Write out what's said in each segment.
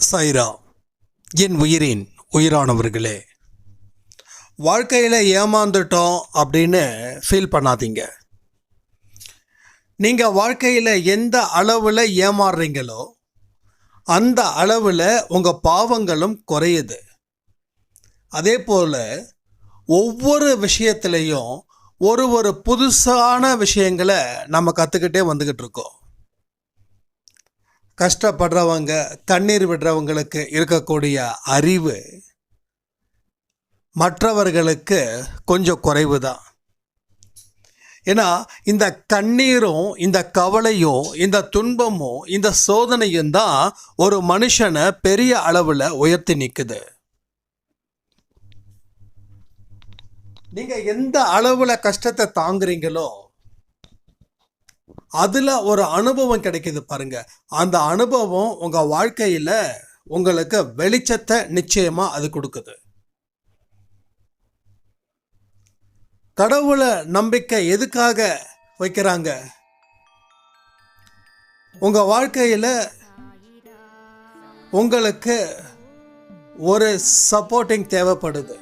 சைரா, என் உயிரின் உயிரானவர்களே, வாழ்க்கையில் ஏமாந்துட்டோம் அப்படின்னு ஃபீல் பண்ணாதீங்க. நீங்கள் வாழ்க்கையில் எந்த அளவில் ஏமாறுறீங்களோ அந்த அளவில் உங்கள் பாவங்களும் குறையுது. அதே போல் ஒவ்வொரு விஷயத்துலேயும் ஒரு புதுசான விஷயங்களை நம்ம கற்றுக்கிட்டே வந்துக்கிட்டு இருக்கோம். கஷ்டப்படுறவங்க, கண்ணீர் விடுறவங்களுக்கு இருக்கக்கூடிய அறிவு மற்றவர்களுக்கு கொஞ்சம் குறைவு தான். ஏன்னா இந்த கண்ணீரும் இந்த கவலையும் இந்த துன்பமும் இந்த சோதனையும் தான் ஒரு மனுஷனை பெரிய அளவில் உயர்த்தி நிற்குது. நீங்கள் எந்த அளவில் கஷ்டத்தை தாங்குறீங்களோ அதில் ஒரு அனுபவம் கிடைக்கிது பாருங்க. அந்த அனுபவம் உங்கள் வாழ்க்கையில் உங்களுக்கு வெளிச்சத்தை நிச்சயமாக அது கொடுக்குது. கடவுளை நம்பிக்கை எதுக்காக வைக்கிறாங்க? உங்கள் வாழ்க்கையில் உங்களுக்கு ஒரு சப்போர்ட்டிங் தேவைப்படுது.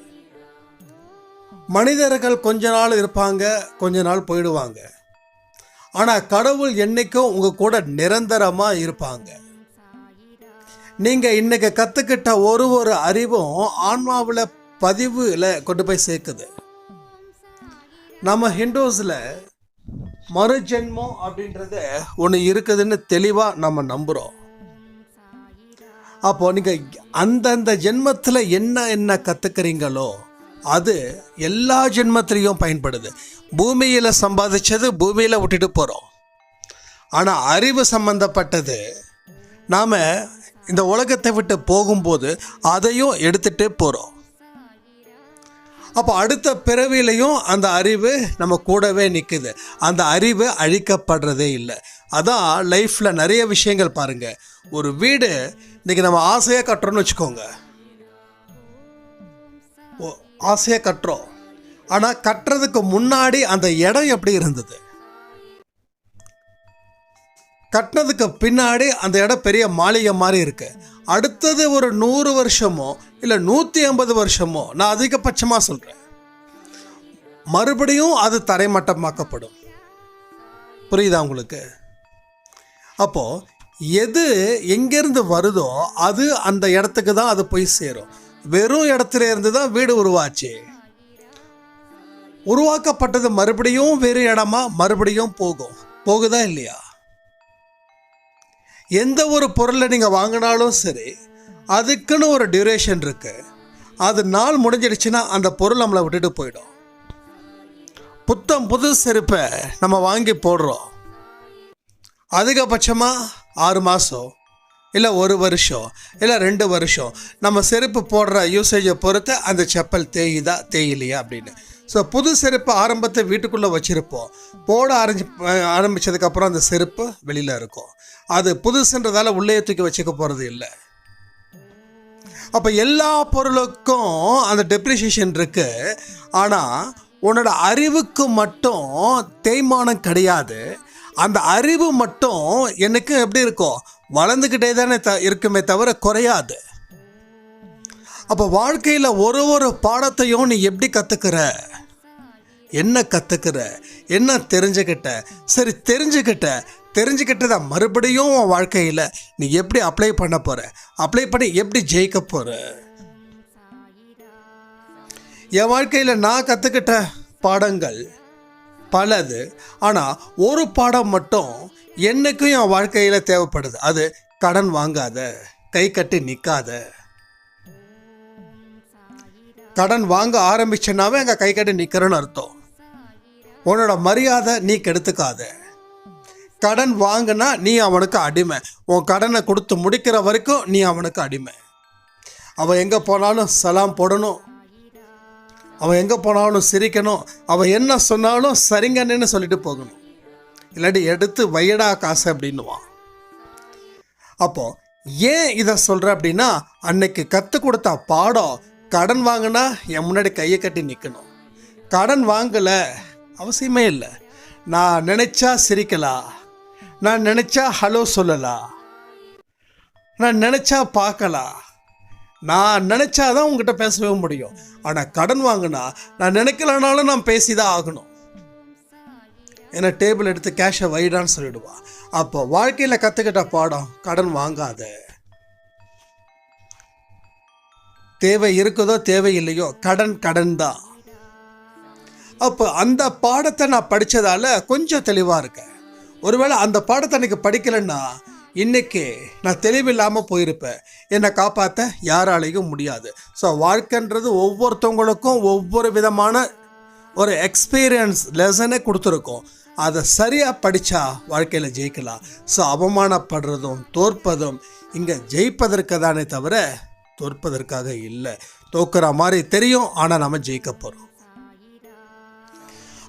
மனிதர்கள் கொஞ்ச நாள் இருப்பாங்க, கொஞ்ச நாள் போயிடுவாங்க. ஆனால் கடவுள் என்னைக்கும் உங்கள் கூட நிரந்தரமாக இருப்பாங்க. நீங்கள் இன்றைக்கி கற்றுக்கிட்ட ஒரு அறிவும் ஆன்மாவில் பதிவில் கொண்டு போய் சேர்க்குது. நம்ம ஹிந்துஸில் மறுஜென்மம் அப்படின்றது ஒன்று இருக்குதுன்னு தெளிவாக நம்ம நம்புகிறோம். அப்போது நீங்கள் அந்தந்த ஜென்மத்தில் என்ன கற்றுக்கிறீங்களோ அது எல்லா ஜென்மத்திலையும் பயன்படுது. பூமியில் சம்பாதிச்சது பூமியில் விட்டுட்டு போகிறோம். ஆனால் அறிவு சம்பந்தப்பட்டது நாம் இந்த உலகத்தை விட்டு போகும்போது அதையும் எடுத்துகிட்டே போகிறோம். அப்போ அடுத்த பிறவிலையும் அந்த அறிவு நம்ம கூடவே நிற்குது. அந்த அறிவு அழிக்கப்படுறதே இல்லை. அதான் லைஃப்பில் நிறைய விஷயங்கள் பாருங்கள். ஒரு வீடு இன்றைக்கி நம்ம ஆசையாக கட்டுறோன்னு வச்சுக்கோங்க. ஆசையாக கட்டுறோம், ஆனால் கட்டுறதுக்கு முன்னாடி அந்த இடம் எப்படி இருந்தது? கட்டினதுக்கு பின்னாடி அந்த இடம் பெரிய மாளிகை மாதிரி இருக்கு. அடுத்தது ஒரு 100 வருஷமோ இல்லை 150 வருஷமோ, நான் அதிகபட்சமாக சொல்கிறேன், மறுபடியும் அது தரைமட்டமாக்கப்படும். புரியுதா உங்களுக்கு? அப்போது எது எங்கேருந்து வருதோ அது அந்த இடத்துக்கு தான் அது போய் சேரும். வெறும் இடத்துல இருந்து தான் வீடு உருவாச்சு. உருவாக்கப்பட்டது மறுபடியும் வேறு இடமா மறுபடியும் போகுதா இல்லையா? எந்த ஒரு பொருளை நீங்கள் வாங்கினாலும் சரி, அதுக்குன்னு ஒரு டியூரேஷன் இருக்கு. அது நாள் முடிஞ்சிடுச்சுன்னா அந்த பொருள் நம்மளை விட்டுட்டு போயிடும். புது செருப்பை நம்ம வாங்கி போடுறோம். அதிகபட்சமாக 6 மாதம் இல்லை 1 வருஷம் இல்லை 2 வருஷம் நம்ம செருப்பு போடுற யூசேஜை பொறுத்து அந்த செப்பல் தேயிலையா அப்படின்னு. ஸோ புது செருப்பு ஆரம்பத்தை வீட்டுக்குள்ளே வச்சுருப்போம். போட ஆரம்பித்ததுக்கப்புறம் அந்த செருப்பு வெளியில் இருக்கும். அது புதுசுன்றதால உள்ளே தூக்கி வச்சுக்க போகிறது இல்லை. அப்போ எல்லா பொருளுக்கும் அந்த டெப்ரிசியேஷன் இருக்குது. ஆனால் உன்னோட அறிவுக்கு மட்டும் தேய்மானம் கிடையாது. அந்த அறிவு மட்டும் எனக்கு எப்படி இருக்கும், வளர்ந்துக்கிட்டே தானே இருக்குமே தவிர குறையாது. அப்போ வாழ்க்கையில் ஒரு பாடத்தையும் நீ எப்படி கற்றுக்கிற, என்ன கற்றுக்கிற, என்ன தெரிஞ்சுக்கிட்ட, சரி தெரிஞ்சுக்கிட்டதை மறுபடியும் உன் வாழ்க்கையில் நீ எப்படி அப்ளை பண்ண போகிற, அப்ளை பண்ணி எப்படி ஜெயிக்க போகிற. என் வாழ்க்கையில் நான் கற்றுக்கிட்ட பாடங்கள் பலது. ஆனால் ஒரு பாடம் மட்டும் என்னைக்கும் என் வாழ்க்கையில் தேவைப்படுது. அது கடன் வாங்காத, கை கட்டி நிற்காத. கடன் வாங்க ஆரம்பிச்சனாவே அங்கே கை கட்டி நிற்கிறேன்னு அர்த்தம். உன்னோட மரியாதை நீ கெடுத்துக்காத. கடன் வாங்கினா நீ அவனுக்கு அடிமை. உன் கடனை கொடுத்து முடிக்கிற வரைக்கும் நீ அவனுக்கு அடிமை. அவன் எங்கே போனாலும் சலாம் போடணும், அவன் எங்கே போனாலும் சிரிக்கணும், அவன் என்ன சொன்னாலும் சரிங்கன்னு சொல்லிட்டு போகணும். இல்லாட்டி எடுத்து வையடா காசு அப்படின்னுவான். அப்போது ஏன் இதை சொல்கிற அப்படின்னா, அன்னைக்கு கற்றுக் கொடுத்த பாடம், கடன் வாங்கினா என் முன்னாடி கையை கட்டி நிற்கணும். கடன் வாங்கலை அவசியமே இல்லை. நான் நினச்சா சிரிக்கலாம், நான் நினச்சா ஹலோ சொல்லலாம். நான் நினச்சா பார்க்கலாம், நான் நினச்சாதான் உங்ககிட்ட பேசவே முடியும். ஆனால் கடன் வாங்கினா நான் நினைக்கலனாலும் நான் பேசி தான் ஆகணும். ஏன்னா டேபிள் எடுத்து கேஷை வைடான்னு சொல்லிடுவா. அப்போ வாழ்க்கையில் கற்றுக்கிட்ட பாடம், கடன் வாங்காத. தேவை இருக்குதோ தேவை இல்லையோ, கடன் கடன் தான். அப்போ அந்த பாடத்தை நான் படித்ததால் கொஞ்சம் தெளிவாக இருக்கேன். ஒருவேளை அந்த பாடத்தை அன்றைக்கி படிக்கலைன்னா இன்றைக்கி நான் தெளிவில்லாமல் போயிருப்பேன். என்னை காப்பாற்ற யாராலையும் முடியாது. ஸோ வாழ்க்கைன்றது ஒவ்வொருத்தவங்களுக்கும் ஒவ்வொரு விதமான ஒரு எக்ஸ்பீரியன்ஸ் லெசனே கொடுத்துருக்கோம். அதை சரியாக படித்தா வாழ்க்கையில் ஜெயிக்கலாம். ஸோ அவமானப்படுறதும் தோற்பதும் இங்கே ஜெயிப்பதற்கு தானே தவிர தோற்பதற்காக இல்லை. தோக்குற மாதிரி தெரியும், ஆனால் நம்ம ஜெயிக்க போகிறோம்.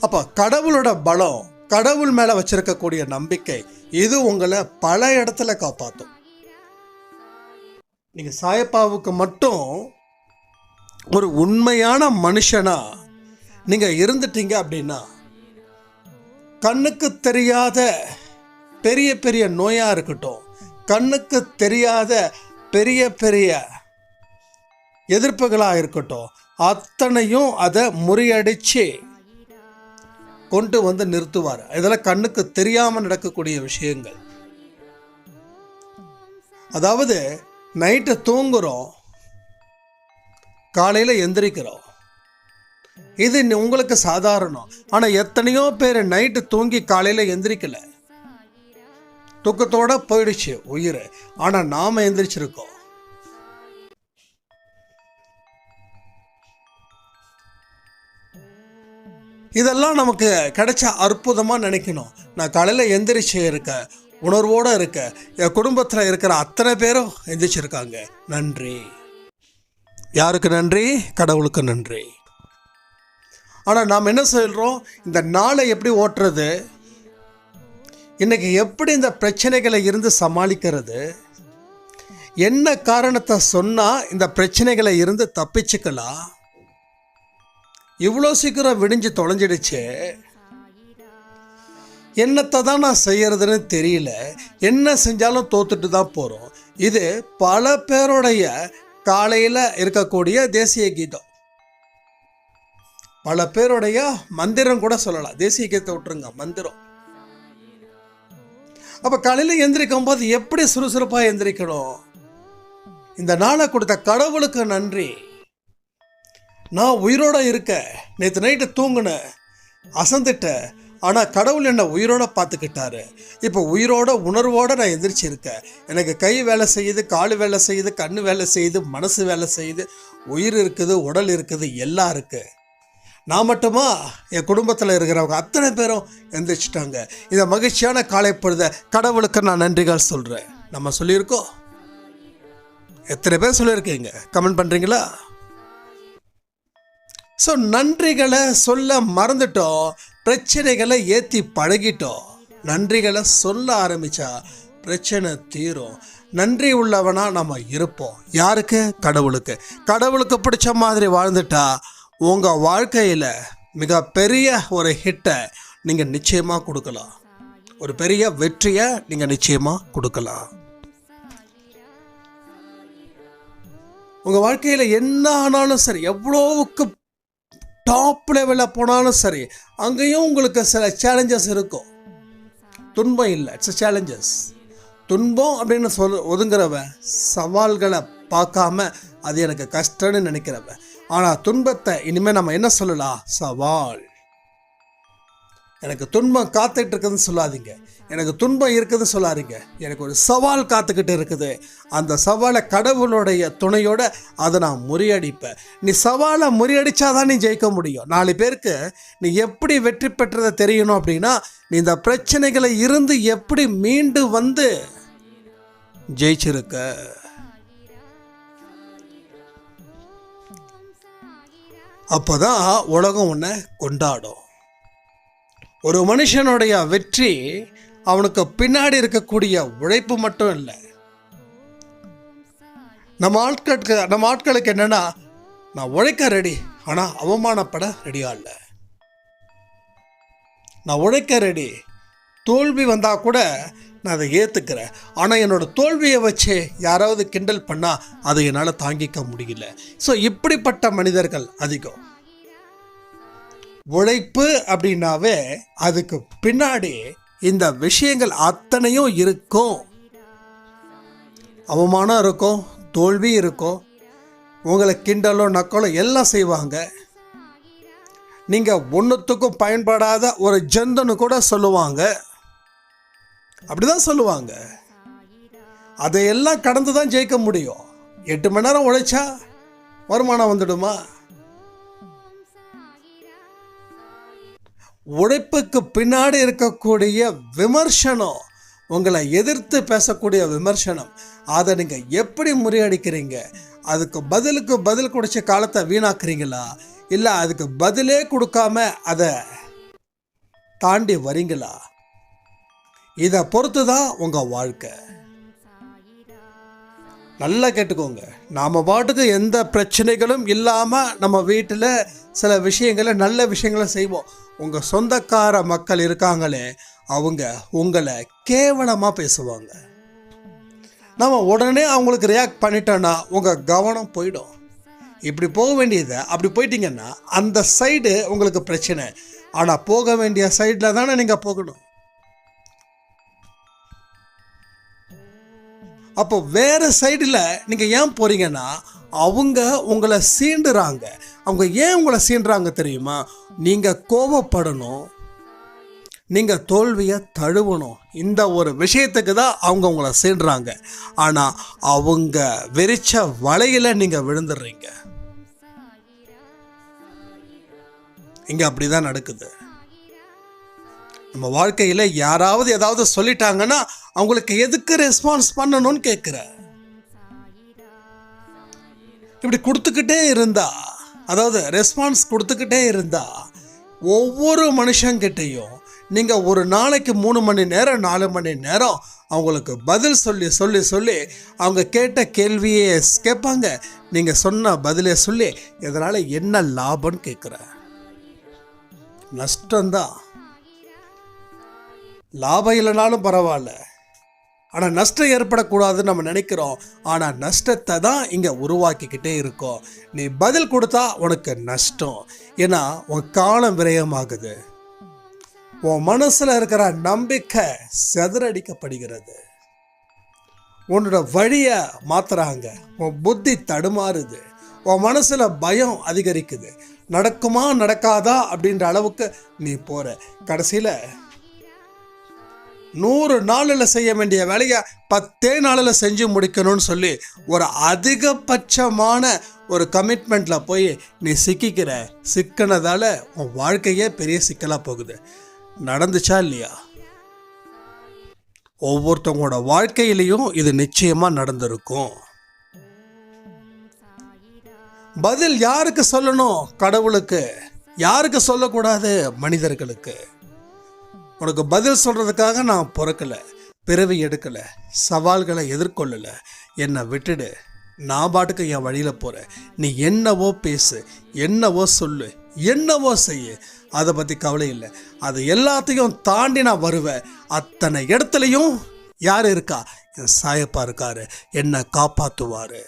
அப்போ கடவுளோட பலம், கடவுள் மேலே வச்சிருக்கக்கூடிய நம்பிக்கை, இது உங்களை பல இடத்துல காப்பாற்றும். நீங்கள் சாயப்பாவுக்கு மட்டும் ஒரு உண்மையான மனுஷனா நீங்கள் இருந்துட்டீங்க அப்படின்னா, கண்ணுக்கு தெரியாத பெரிய பெரிய நோயாக இருக்கட்டும், கண்ணுக்கு தெரியாத பெரிய பெரிய எதிர்ப்புகளாக இருக்கட்டும், அத்தனையும் அதை முறியடித்து கொண்டு வந்து நிறுத்துவார். இதெல்லாம் கண்ணுக்கு தெரியாமல் நடக்கக்கூடிய விஷயங்கள். அதாவது நைட்டு தூங்குறோம், காலையில் எந்திரிக்கிறோம், இது உங்களுக்கு சாதாரணம். ஆனால் எத்தனையோ பேர் நைட்டு தூங்கி காலையில் எந்திரிக்கல, தூக்கத்தோட போயிடுச்சு உயிர். ஆனால் நாம் எந்திரிச்சிருக்கோம். இதெல்லாம் நமக்கு கிடைச்ச அற்புதமாக நினைக்கணும். நான் காலையில் எந்திரிச்சு இருக்கேன், உணர்வோடு இருக்க, என் குடும்பத்தில் இருக்கிற அத்தனை பேரும் எந்திரிச்சிருக்காங்க, நன்றி. யாருக்கு நன்றி? கடவுளுக்கு நன்றி. ஆனால் நாம் என்ன சொல்கிறோம்? இந்த நாளை எப்படி ஓட்டுறது, இன்றைக்கி எப்படி இந்த பிரச்சனைகளை இருந்து சமாளிக்கிறது, என்ன காரணத்தை சொன்னால் இந்த பிரச்சனைகளை இருந்து தப்பிச்சுக்கலாம், இவ்வளோ சீக்கிரம் விடிஞ்சு தொலைஞ்சிடுச்சு, என்னத்தை தான் நான் செய்யறதுன்னு தெரியல, என்ன செஞ்சாலும் தோத்துட்டு தான் போகிறோம். இது பல பேருடைய காலையில் இருக்கக்கூடிய தேசிய கீதம், பல பேருடைய மந்திரம் கூட சொல்லலாம். தேசிய கீதத்தை விட்டுருங்க, மந்திரம். அப்போ காலையில் எந்திரிக்கும் போது எப்படி சுறுசுறுப்பாக எந்திரிக்கணும்? இந்த நாளை கொடுத்த கடவுளுக்கு நன்றி. நான் உயிரோடு இருக்க, நேற்று நைட்டு தூங்கினேன், அசந்துட்டேன், ஆனால் கடவுள் என்னை உயிரோடு பார்த்துக்கிட்டாரு. இப்போ உயிரோட உணர்வோடு நான் எந்திரிச்சிருக்கேன். எனக்கு கை வேலை செய்யுது, கால் வேலை செய்யுது, கண் வேலை செய்யுது, மனசு வேலை செய்யுது, உயிர் இருக்குது, உடல் இருக்குது, எல்லாம் இருக்குது. நான் மட்டுமா? என் குடும்பத்தில் இருக்கிறவங்க அத்தனை பேரும் எந்திரிச்சிட்டாங்க. இந்த மகிழ்ச்சியான காலை பொழுத கடவுளுக்கு நான் நன்றிகள் சொல்கிறேன். நம்ம சொல்லியிருக்கோம், எத்தனை பேர் சொல்லியிருக்கீங்க? கமெண்ட் பண்ணுறீங்களா? ஸோ நன்றிகளை சொல்ல மறந்துட்டோம், பிரச்சனைகளை ஏற்றி பழகிட்டோம். நன்றிகளை சொல்ல ஆரம்பித்தா பிரச்சனை தீரும். நன்றி உள்ளவனாக நம்ம இருப்போம். யாருக்கு? கடவுளுக்கு. கடவுளுக்கு பிடிச்ச மாதிரி வாழ்ந்துட்டா உங்கள் வாழ்க்கையில் மிகப்பெரிய ஒரு ஹிட்டை நீங்கள் நிச்சயமாக கொடுக்கலாம், ஒரு பெரிய வெற்றியை நீங்கள் நிச்சயமாக கொடுக்கலாம். உங்கள் வாழ்க்கையில் என்ன ஆனாலும் சரி, எவ்வளோவுக்கு டாப் லெவலில் போனாலும் சரி, அங்கேயும் உங்களுக்கு சில சேலஞ்சஸ் இருக்கும். துன்பம் இல்லை, இட்ஸ் சேலஞ்சஸ். துன்பம் அப்படின்னு ஒதுங்குறவன், சவால்களை பார்க்காம அது எனக்கு கஷ்டம்னு நினைக்கிறவன். ஆனால் துன்பத்தை இனிமேல் நம்ம என்ன சொல்லலாம்? சவால். எனக்கு துன்பம் காத்துக்கிட்டு இருக்குதுன்னு சொல்லாதீங்க, எனக்கு துன்பம் இருக்குதுன்னு சொல்லாதீங்க, எனக்கு ஒரு சவால் காத்துக்கிட்டு இருக்குது. அந்த சவாலை கடவுளுடைய துணையோடு அதை நான் முறியடிப்பேன். நீ சவாலை முறியடித்தாதான் நீ ஜெயிக்க முடியும். 4 பேருக்கு நீ எப்படி வெற்றி பெற்றதை தெரியணும் அப்படின்னா, நீ இந்த பிரச்சனைகளை இருந்து எப்படி மீண்டு வந்து ஜெயிச்சிருக்க. அப்போதான் உலகம் உன்னை கொண்டாடும். ஒரு மனுஷனுடைய வெற்றி அவனுக்கு பின்னாடி இருக்கக்கூடிய உழைப்பு மட்டும் இல்லை. நம்ம ஆட்களுக்கு என்னன்னா, நான் உழைக்க ரெடி, ஆனால் அவமானப்பட ரெடியா இல்லை. நான் உழைக்க ரெடி, தோல்வி வந்தால் கூட நான் அதை ஏற்றுக்கிறேன். ஆனால் என்னோட தோல்வியை வச்சு யாராவது கிண்டல் பண்ணால் அதை என்னால் தாங்கிக்க முடியல. ஸோ இப்படிப்பட்ட மனிதர்கள் அதிகம். உழைப்பு அப்படின்னாவே அதுக்கு பின்னாடி இந்த விஷயங்கள் அத்தனையும் இருக்கும். அவமானம் இருக்கும், தோல்வி இருக்கும், உங்களை கிண்டலோ நக்கலோ எல்லாம் செய்வாங்க. நீங்கள் ஒன்றுத்துக்கும் பயன்படாத ஒரு ஜந்துன்னு கூட சொல்லுவாங்க. அப்படிதான் சொல்லுவாங்க. அதையெல்லாம் கடந்து தான் ஜெயிக்க முடியும். 8 மணி நேரம் உழைச்சா வருமானம் வந்துடுமா? உழைப்புக்கு பின்னாடி இருக்கக்கூடிய விமர்சனம், உங்களை எதிர்த்து பேசக்கூடிய விமர்சனம், அதை நீங்கள் எப்படி முறியடிக்கிறீங்க? அதுக்கு பதில் கொடுத்த காலத்தை வீணாக்குறீங்களா, இல்லை அதுக்கு பதிலே கொடுக்காம அதை தாண்டி வரீங்களா? இதை பொறுத்து தான் உங்கள் வாழ்க்கை. நல்லா கேட்டுக்கோங்க. நாம் பாட்டுக்கு எந்த பிரச்சனைகளும் இல்லாமல் நம்ம வீட்டில் சில விஷயங்களை, நல்ல விஷயங்களை செய்வோம். உங்கள் சொந்தக்கார மக்கள் இருக்காங்களே, அவங்க உங்களை கேவலமாக பேசுவாங்க. நம்ம உடனே அவங்களுக்கு ரியாக்ட் பண்ணிட்டோன்னா உங்கள் கவனம் போயிடும். இப்படி போக வேண்டியதை அப்படி போயிட்டீங்கன்னா அந்த சைடு உங்களுக்கு பிரச்சனை. ஆனால் போக வேண்டிய சைடில் தானே நீங்கள் போகணும். அப்போ வேறு சைடில் நீங்கள் ஏன் போகிறீங்கன்னா, அவங்க உங்களை சீண்டுறாங்க. அவங்க ஏன் உங்களை சீண்டுறாங்க தெரியுமா? நீங்கள் கோபப்படணும், நீங்கள் தோல்வியை தழுவணும். இந்த ஒரு விஷயத்துக்கு தான் அவங்க உங்களை சீண்டுறாங்க. ஆனால் அவங்க வெறிச்ச வலையில் நீங்கள் விழுந்துடுறீங்க. இங்கே அப்படி தான் நடக்குது. நம்ம வாழ்க்கையில் யாராவது ஏதாவது சொல்லிட்டாங்கன்னா அவங்களுக்கு எதுக்கு ரெஸ்பான்ஸ் பண்ணணும்னு கேட்குற. இப்படி கொடுத்துக்கிட்டே இருந்தா, அதாவது ரெஸ்பான்ஸ் கொடுத்துக்கிட்டே இருந்தா, ஒவ்வொரு மனுஷங்கிட்டையும் நீங்கள் ஒரு நாளைக்கு 3 மணி நேரம் 4 மணி நேரம் அவங்களுக்கு பதில் சொல்லி சொல்லி சொல்லி அவங்க கேட்ட கேள்வியே கேட்பாங்க. நீங்கள் சொன்ன பதிலே சொல்லி இதனால் என்ன லாபம்னு கேட்குற. நஷ்டம்தான். லாபம் இல்லைனாலும் பரவாயில்ல, ஆனால் நஷ்டம் ஏற்படக்கூடாதுன்னு நம்ம நினைக்கிறோம். ஆனால் நஷ்டத்தை தான் இங்கே உருவாக்கிக்கிட்டே இருக்கோம். நீ பதில் கொடுத்தா உனக்கு நஷ்டம். ஏன்னா உன் காலம் விரயமாகுது. உன் மனசில் இருக்கிற நம்பிக்கை சிதறடிக்கப்படுகிறது. உன்னோட வழியை மாற்றுறாங்க. உன் புத்தி தடுமாறுது. உன் மனசில் பயம் அதிகரிக்குது. நடக்குமா நடக்காதா அப்படின்ற அளவுக்கு நீ போகிற. கடைசியில் 100 நாளில் செய்ய வேண்டிய வேலையை 10 நாளில் செஞ்சு முடிக்கணும்னு சொல்லி ஒரு அதிகபட்சமான ஒரு கமிட்மெண்ட்டில் போய் நீ சிக்கினதால் உன் வாழ்க்கையே பெரிய சிக்கலாக போகுது. நடந்துச்சா இல்லையா? ஒவ்வொருத்தவங்களோட வாழ்க்கையிலையும் இது நிச்சயமாக நடந்திருக்கும். பதில் யாருக்கு சொல்லணும்? கடவுளுக்கு. யாருக்கு சொல்லக்கூடாது? மனிதர்களுக்கு. உனக்கு பதில் சொல்கிறதுக்காக நான் பிறக்கலை, பிறவி எடுக்கலை, சவால்களை எதிர்கொள்ளலை. என்னை விட்டுடு, நான் பாட்டுக்கு என் வழியில் போகிறேன். நீ என்னவோ பேசு, என்னவோ சொல்லு, என்னவோ செய்ய, அதை பற்றி கவலை இல்லை. அது எல்லாத்தையும் தாண்டி நான் வருவேன். அத்தனை இடத்துலையும் யார் இருக்கா? என் சாயப்பா இருக்காரு, என்னை காப்பாற்றுவார்.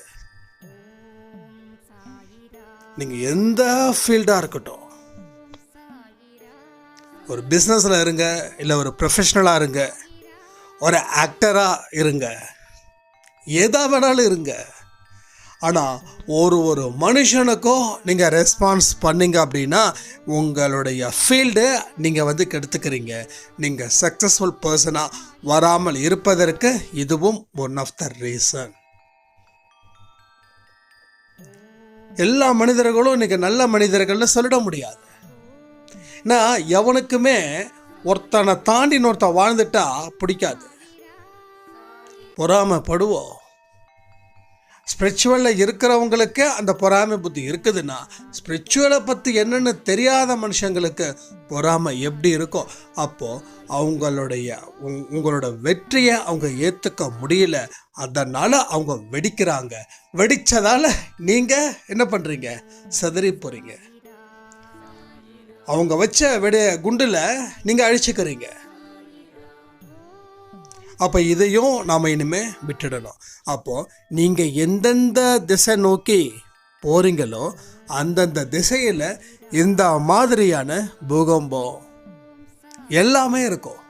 நீங்கள் எந்த ஃபீல்டாக இருக்கட்டும், ஒரு பிஸ்னஸில் இருங்க, இல்லை ஒரு ப்ரொஃபஷ்னலாக இருங்க, ஒரு ஆக்டராக இருங்க, எதா வேணாலும் இருங்க. ஆனால் ஒரு மனுஷனுக்கும் நீங்கள் ரெஸ்பான்ஸ் பண்ணிங்க அப்படின்னா உங்களுடைய ஃபீல்டு நீங்கள் கெடுத்துக்கிறீங்க. நீங்கள் சக்ஸஸ்ஃபுல் பர்சனாக வராமல் இருப்பதற்கு இதுவும் ஒன் ஆஃப் த ரீசன். எல்லா மனிதர்களும் இன்றைக்கி நல்ல மனிதர்கள்னு சொல்லிட முடியாது. ஏன்னா எவனுக்குமே ஒருத்தனை தாண்டி ஒருத்தன் வாழ்ந்துட்டா பிடிக்காது, பொறாமைப்படுவோம். ஸ்பிரிச்சுவலில் இருக்கிறவங்களுக்கு அந்த பொறாமை புத்தி இருக்குதுன்னா, ஸ்பிரிச்சுவலை பற்றி என்னென்னு தெரியாத மனுஷங்களுக்கு பொறாமை எப்படி இருக்கும்? அப்போது உங்களோட வெற்றியை அவங்க ஏற்றுக்க முடியல, அதனால் அவங்க வெடிக்கிறாங்க. வெடித்ததால் நீங்கள் என்ன பண்ணுறீங்க? சிதறி போகிறீங்க. அவங்க வச்ச குண்டில் நீங்கள் அழிச்சுக்கிறீங்க. அப்போ இதையும் நாம் இனிமேல் விட்டுடணும். அப்போது நீங்கள் எந்தெந்த திசை நோக்கி போகிறீங்களோ அந்தந்த திசையில் இந்த மாதிரியான பூகம்பம் எல்லாமே இருக்கும்.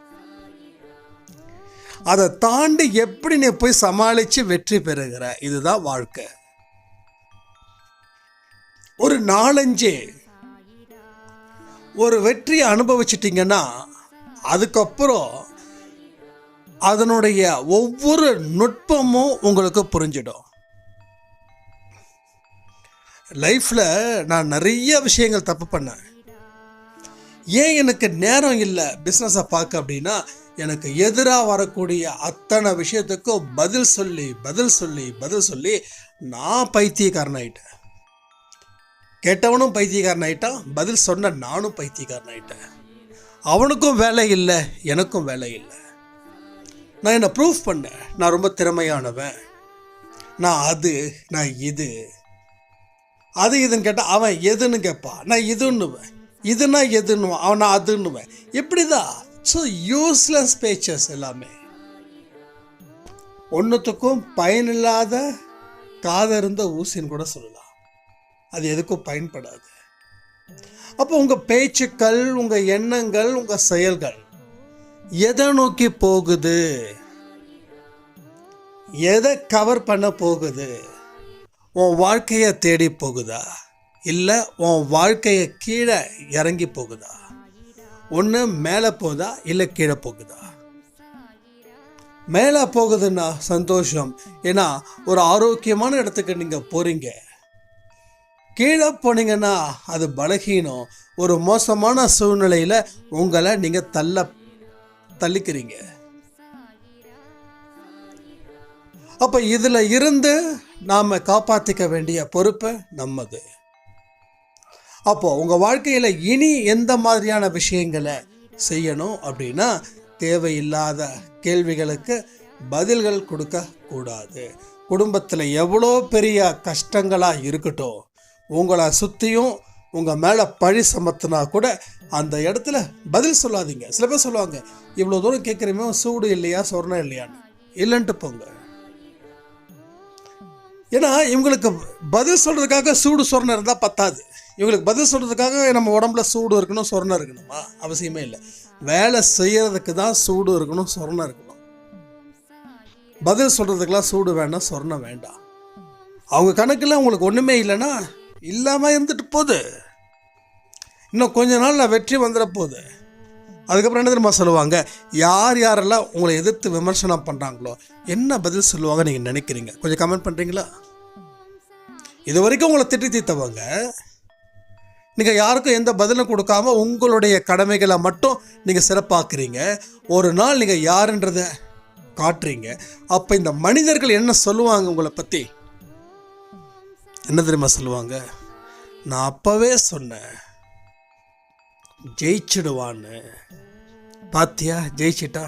அதை தாண்டி எப்படி நீ போய் சமாளித்து வெற்றி பெறுகிற, இதுதான் வாழ்க்கை. ஒரு 4-5 ஒரு வெற்றியை அனுபவிச்சிட்டிங்கன்னா அதுக்கப்புறம் அதனுடைய ஒவ்வொரு நுட்பமும் உங்களுக்கு புரிஞ்சிடும். லைஃப்பில் நான் நிறைய விஷயங்கள் தப்பு பண்ணேன். ஏன் எனக்கு நேரம் இல்லை பிஸ்னஸை பார்க்க அப்படின்னா, எனக்கு எதிராக வரக்கூடிய அத்தனை விஷயத்துக்கும் பதில் சொல்லி நான் பைத்தியக்காரன் ஆகிட்டேன். கேட்டவனும் பைத்தியக்காரன் ஆகிட்டான், பதில் சொன்ன நானும் பைத்தியக்காரன் ஆகிட்டேன். அவனுக்கும் வேலை இல்லை, எனக்கும் வேலை இல்லை. நான் என்னை ப்ரூஃப் பண்ணேன், நான் ரொம்ப திறமையானவன், நான் இதுன்னு கேட்டால் அவன் எதுன்னு கேட்பான், நான் இதுன்னுவேன், இதுனா எதுன்னுவான், அவன் நான் அதுன்னுவேன். இப்படி தான். ஸோ யூஸ்லெஸ் பேச்சஸ் எல்லாமே. ஒன்றுத்துக்கும் பயனில்லாத காதறிந்த ஊசின்னு கூட சொல்லலாம். அது எதுக்கும் பயன்படாது. அப்போ உங்கள் பேச்சுக்கள், உங்கள் எண்ணங்கள், உங்கள் செயல்கள் எதை நோக்கி போகுது, எதை கவர் பண்ண போகுது? உன் வாழ்க்கையை தேடி போகுதா, இல்லை உன் வாழ்க்கையை கீழே இறங்கி போகுதா? ஒன்று மேலே போகுதா, இல்லை கீழே போகுதா? மேலே போகுதுன்னா சந்தோஷம், ஏன்னா ஒரு ஆரோக்கியமான இடத்துக்கு நீங்கள் போகிறீங்க. கீழே போனீங்கன்னா அது பலகீனம், ஒரு மோசமான சூழ்நிலையில் உங்களை நீங்கள் தள்ளிக்கிறீங்க. அப்போ இதில் இருந்து நாம் காப்பாற்றிக்க வேண்டிய பொறுப்பு நம்மது. அப்போது உங்கள் வாழ்க்கையில் இனி எந்த மாதிரியான விஷயங்களை செய்யணும் அப்படின்னா, தேவையில்லாத கேள்விகளுக்கு பதில்கள் கொடுக்கக்கூடாது. குடும்பத்தில் எவ்வளோ பெரிய கஷ்டங்களாக இருக்கட்டும், உங்களை சுற்றியும் உங்கள் மேலே பழி சமத்துனா கூட அந்த இடத்துல பதில் சொல்லாதீங்க. சில பேர் சொல்லுவாங்க, இவ்வளோ தூரம் கேட்குறமே சூடு இல்லையா சொர்ணம் இல்லையான்னு. இல்லைன்ட்டு போங்க. ஏன்னா இவங்களுக்கு பதில் சொல்கிறதுக்காக சூடு சொர்ணம் இருந்தால் பத்தாது. இவங்களுக்கு பதில் சொல்கிறதுக்காக நம்ம உடம்புல சூடு இருக்கணும் சொர்ணம் இருக்கணுமா? அவசியமே இல்லை. வேலை செய்கிறதுக்கு தான் சூடு இருக்கணும் சொர்ணம் இருக்கணும். பதில் சொல்கிறதுக்கெல்லாம் சூடு வேண்டாம் சொர்ணம் வேண்டாம். அவங்க கணக்கில் உங்களுக்கு ஒன்றுமே இல்லைன்னா இல்லாமல் இருந்துட்டு போகுது. இன்னும் கொஞ்ச நாள் நான் வெற்றி வந்துட போகுது. அதுக்கப்புறம் என்ன தெரியுமா சொல்லுவாங்க, யாரெல்லாம் உங்களை எதிர்த்து விமர்சனம் பண்ணுறாங்களோ என்ன பதில் சொல்லுவாங்க நீங்கள் நினைக்கிறீங்க? கொஞ்சம் கமெண்ட் பண்ணுறீங்களா? இது வரைக்கும் உங்களை திட்டி தீர்த்தவங்க, நீங்கள் யாருக்கும் எந்த பதிலும் கொடுக்காம உங்களுடைய கடமைகளை மட்டும் நீங்கள் சிறப்பாக்குறீங்க. ஒரு நாள் நீங்கள் யாருன்றதை காட்டுறீங்க. அப்போ இந்த மனிதர்கள் என்ன சொல்லுவாங்க உங்களை பற்றி? என்ன தெரியுமா சொல்லுவாங்க? நான் அப்போவே சொன்னேன் ஜெயிச்சிடுவான்னு, பாத்தியா ஜெயிச்சிட்டா,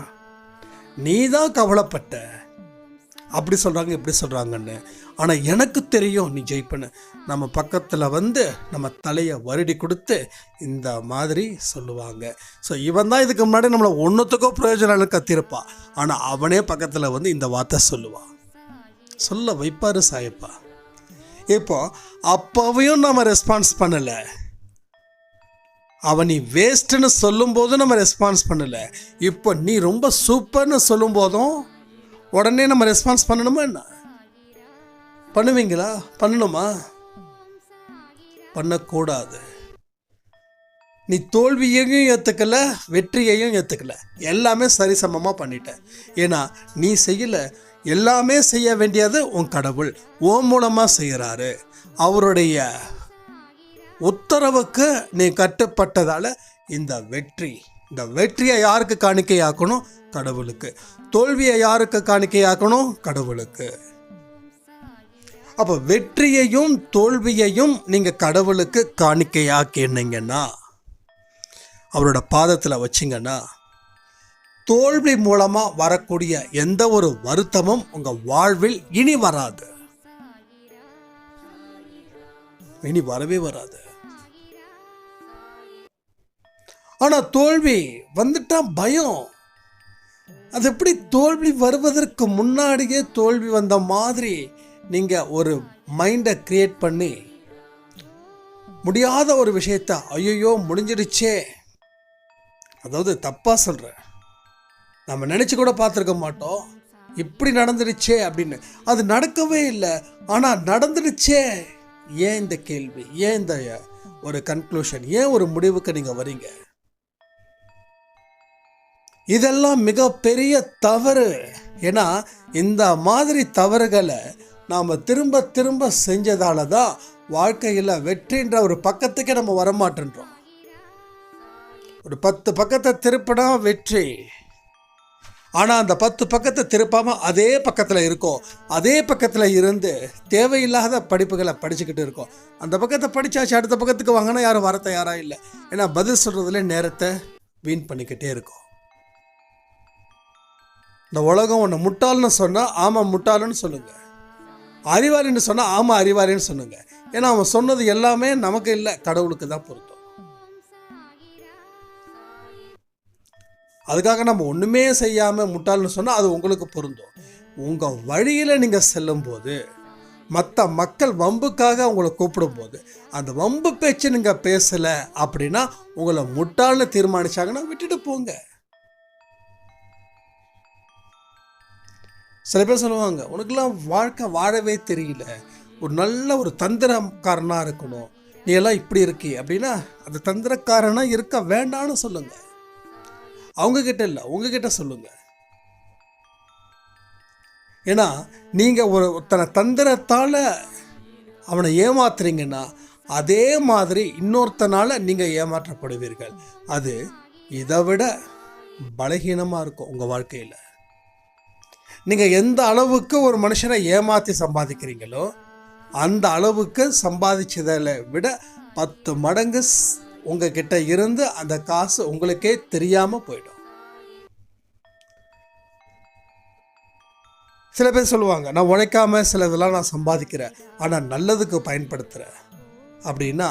நீ தான் கவலைப்பட்ட, அப்படி சொல்கிறாங்க இப்படி சொல்கிறாங்கன்னு. ஆனால் எனக்கு தெரியும் நீ ஜெயிப்பன்னு. நம்ம பக்கத்தில் வந்து நம்ம தலையை வருடி கொடுத்து இந்த மாதிரி சொல்லுவாங்க. ஸோ இவன் தான் இதுக்கு முன்னாடி நம்மளை ஒன்றுத்துக்கோ பிரயோஜனம் கத்திருப்பான். ஆனால் அவனே பக்கத்தில் வந்து இந்த வார்த்தை சொல்லுவான், சொல்ல வைப்பாரு சாயப்பா. இப்போ அப்போவையும் நம்ம ரெஸ்பான்ஸ் பண்ணலை. அவன் நீ வேஸ்ட்டுன்னு சொல்லும்போதும் நம்ம ரெஸ்பான்ஸ் பண்ணலை. இப்போ நீ ரொம்ப சூப்பர்னு சொல்லும் போதும் உடனே நம்ம ரெஸ்பான்ஸ் பண்ணணுமா? என்ன பண்ணுவீங்களா? பண்ணணுமா? பண்ணக்கூடாது. நீ தோல்வியையும் ஏற்றுக்கல, வெற்றியையும் ஏற்றுக்கல, எல்லாமே சரிசமமாக பண்ணிட்ட. ஏன்னா நீ செய்யலை. எல்லாமே செய்ய வேண்டியது உன் கடவுள் உன் மூலமாக செய்கிறாரு. அவருடைய உத்தரவுக்கு நீ கட்டுப்பட்டதால் இந்த வெற்றியை யாருக்கு காணிக்கையாக்கணும்? கடவுளுக்கு. தோல்வியை யாருக்கு காணிக்கையாக்கணும்? கடவுளுக்கு. அப்போ வெற்றியையும் தோல்வியையும் நீங்கள் கடவுளுக்கு காணிக்கையாக்கினீங்கன்னா, அவரோட பாதத்தில் வச்சிங்கன்னா, தோல்வி மூலமாக வரக்கூடிய எந்த ஒரு வருத்தமும் உங்கள் வாழ்வில் இனி வராது. இனி வரவே வராது. ஆனால் தோல்வி வந்துட்டா பயம். அது எப்படி தோல்வி வருவதற்கு முன்னாடியே தோல்வி வந்த மாதிரி நீங்கள் ஒரு மைண்டை கிரியேட் பண்ணி முடியாத ஒரு விஷயத்த ஐயோ முடிஞ்சிடுச்சே, அதாவது தப்பாக சொல்கிறேன், நம்ம நினச்சி கூட பார்த்துருக்க மாட்டோம், இப்படி நடந்துடுச்சே அப்படின்னு. அது நடக்கவே இல்லை, ஆனால் நடந்துடுச்சே. ஏன் இந்த கேள்வி, ஏன் இந்த ஒரு கன்க்ளூஷன், ஏன் ஒரு முடிவுக்கு நீங்கள் வரீங்க? இதெல்லாம் மிகப்பெரிய தவறு. ஏன்னா இந்த மாதிரி தவறுகளை நாம் திரும்ப திரும்ப செஞ்சதால தான் வாழ்க்கையில் வெற்றின்ற ஒரு பக்கத்துக்கே நம்ம வரமாட்டேன்றோம். ஒரு 10 பக்கத்தை திருப்பினா வெற்றி, ஆனால் அந்த 10 பக்கத்தை திருப்பாமல் அதே பக்கத்தில் இருக்கோம். அதே பக்கத்தில் இருந்து தேவையில்லாத படிப்புகளை படிச்சுக்கிட்டு இருக்கோம். அந்த பக்கத்தை படித்தாச்சு, அடுத்த பக்கத்துக்கு வாங்கினா யாரும் வர தயாராக இல்லை. ஏன்னா பதில் சொல்கிறதுல நேரத்தை வீண் பண்ணிக்கிட்டே இருக்கோம். இந்த உலகம் ஒன்று முட்டாள்னு சொன்னால் ஆமாம் முட்டாளுன்னு சொல்லுங்கள், அறிவாளின்னு சொன்னால் ஆமாம் அறிவாளின்னு சொல்லுங்க. ஏன்னா அவன் சொன்னது எல்லாமே நமக்கு இல்லை, கடவுளுக்கு தான் பொருத்தம். அதுக்காக நம்ம ஒன்றுமே செய்யாமல் முட்டாள்னு சொன்னால் அது உங்களுக்கு பொருந்தும். உங்கள் வழியில் நீங்கள் செல்லும்போது மற்ற மக்கள் வம்புக்காக உங்களை கூப்பிடும்போது அந்த வம்பு பேச்சு நீங்கள் பேசலை அப்படின்னா உங்களை முட்டாள்னு தீர்மானிச்சாங்கன்னா விட்டுட்டு போங்க. சில பேர் சொல்லுவாங்க, உனக்கெல்லாம் வாழ்க்கை வாழவே தெரியல, ஒரு நல்ல ஒரு தந்திரக்காரனாக இருக்கணும், நீ எல்லாம் இப்படி இருக்கி அப்படின்னா அந்த தந்திரக்காரனாக இருக்க வேண்டான்னு சொல்லுங்கள். அவங்கக்கிட்ட இல்லை, உங்ககிட்ட சொல்லுங்கள். ஏன்னா நீங்கள் ஒருத்தனை தந்திரத்தால் அவனை ஏமாத்துறீங்கன்னா அதே மாதிரி இன்னொருத்தனால நீங்கள் ஏமாற்றப்படுவீர்கள். அது இதை விட பலகீனமாக இருக்கும் உங்கள் வாழ்க்கையில். நீங்கள் எந்த அளவுக்கு ஒரு மனுஷனை ஏமாற்றி சம்பாதிக்கிறீங்களோ அந்த அளவுக்கு சம்பாதிச்சதில் விட 10 மடங்கு உங்ககிட்ட இருந்து அந்த காசு உங்களுக்கே தெரியாமல் போயிடும். சில பேர் சொல்லுவாங்க, நான் உழைக்காம சில இதெல்லாம் நான் சம்பாதிக்கிறேன் ஆனால் நல்லதுக்கு பயன்படுத்துகிறேன் அப்படின்னா,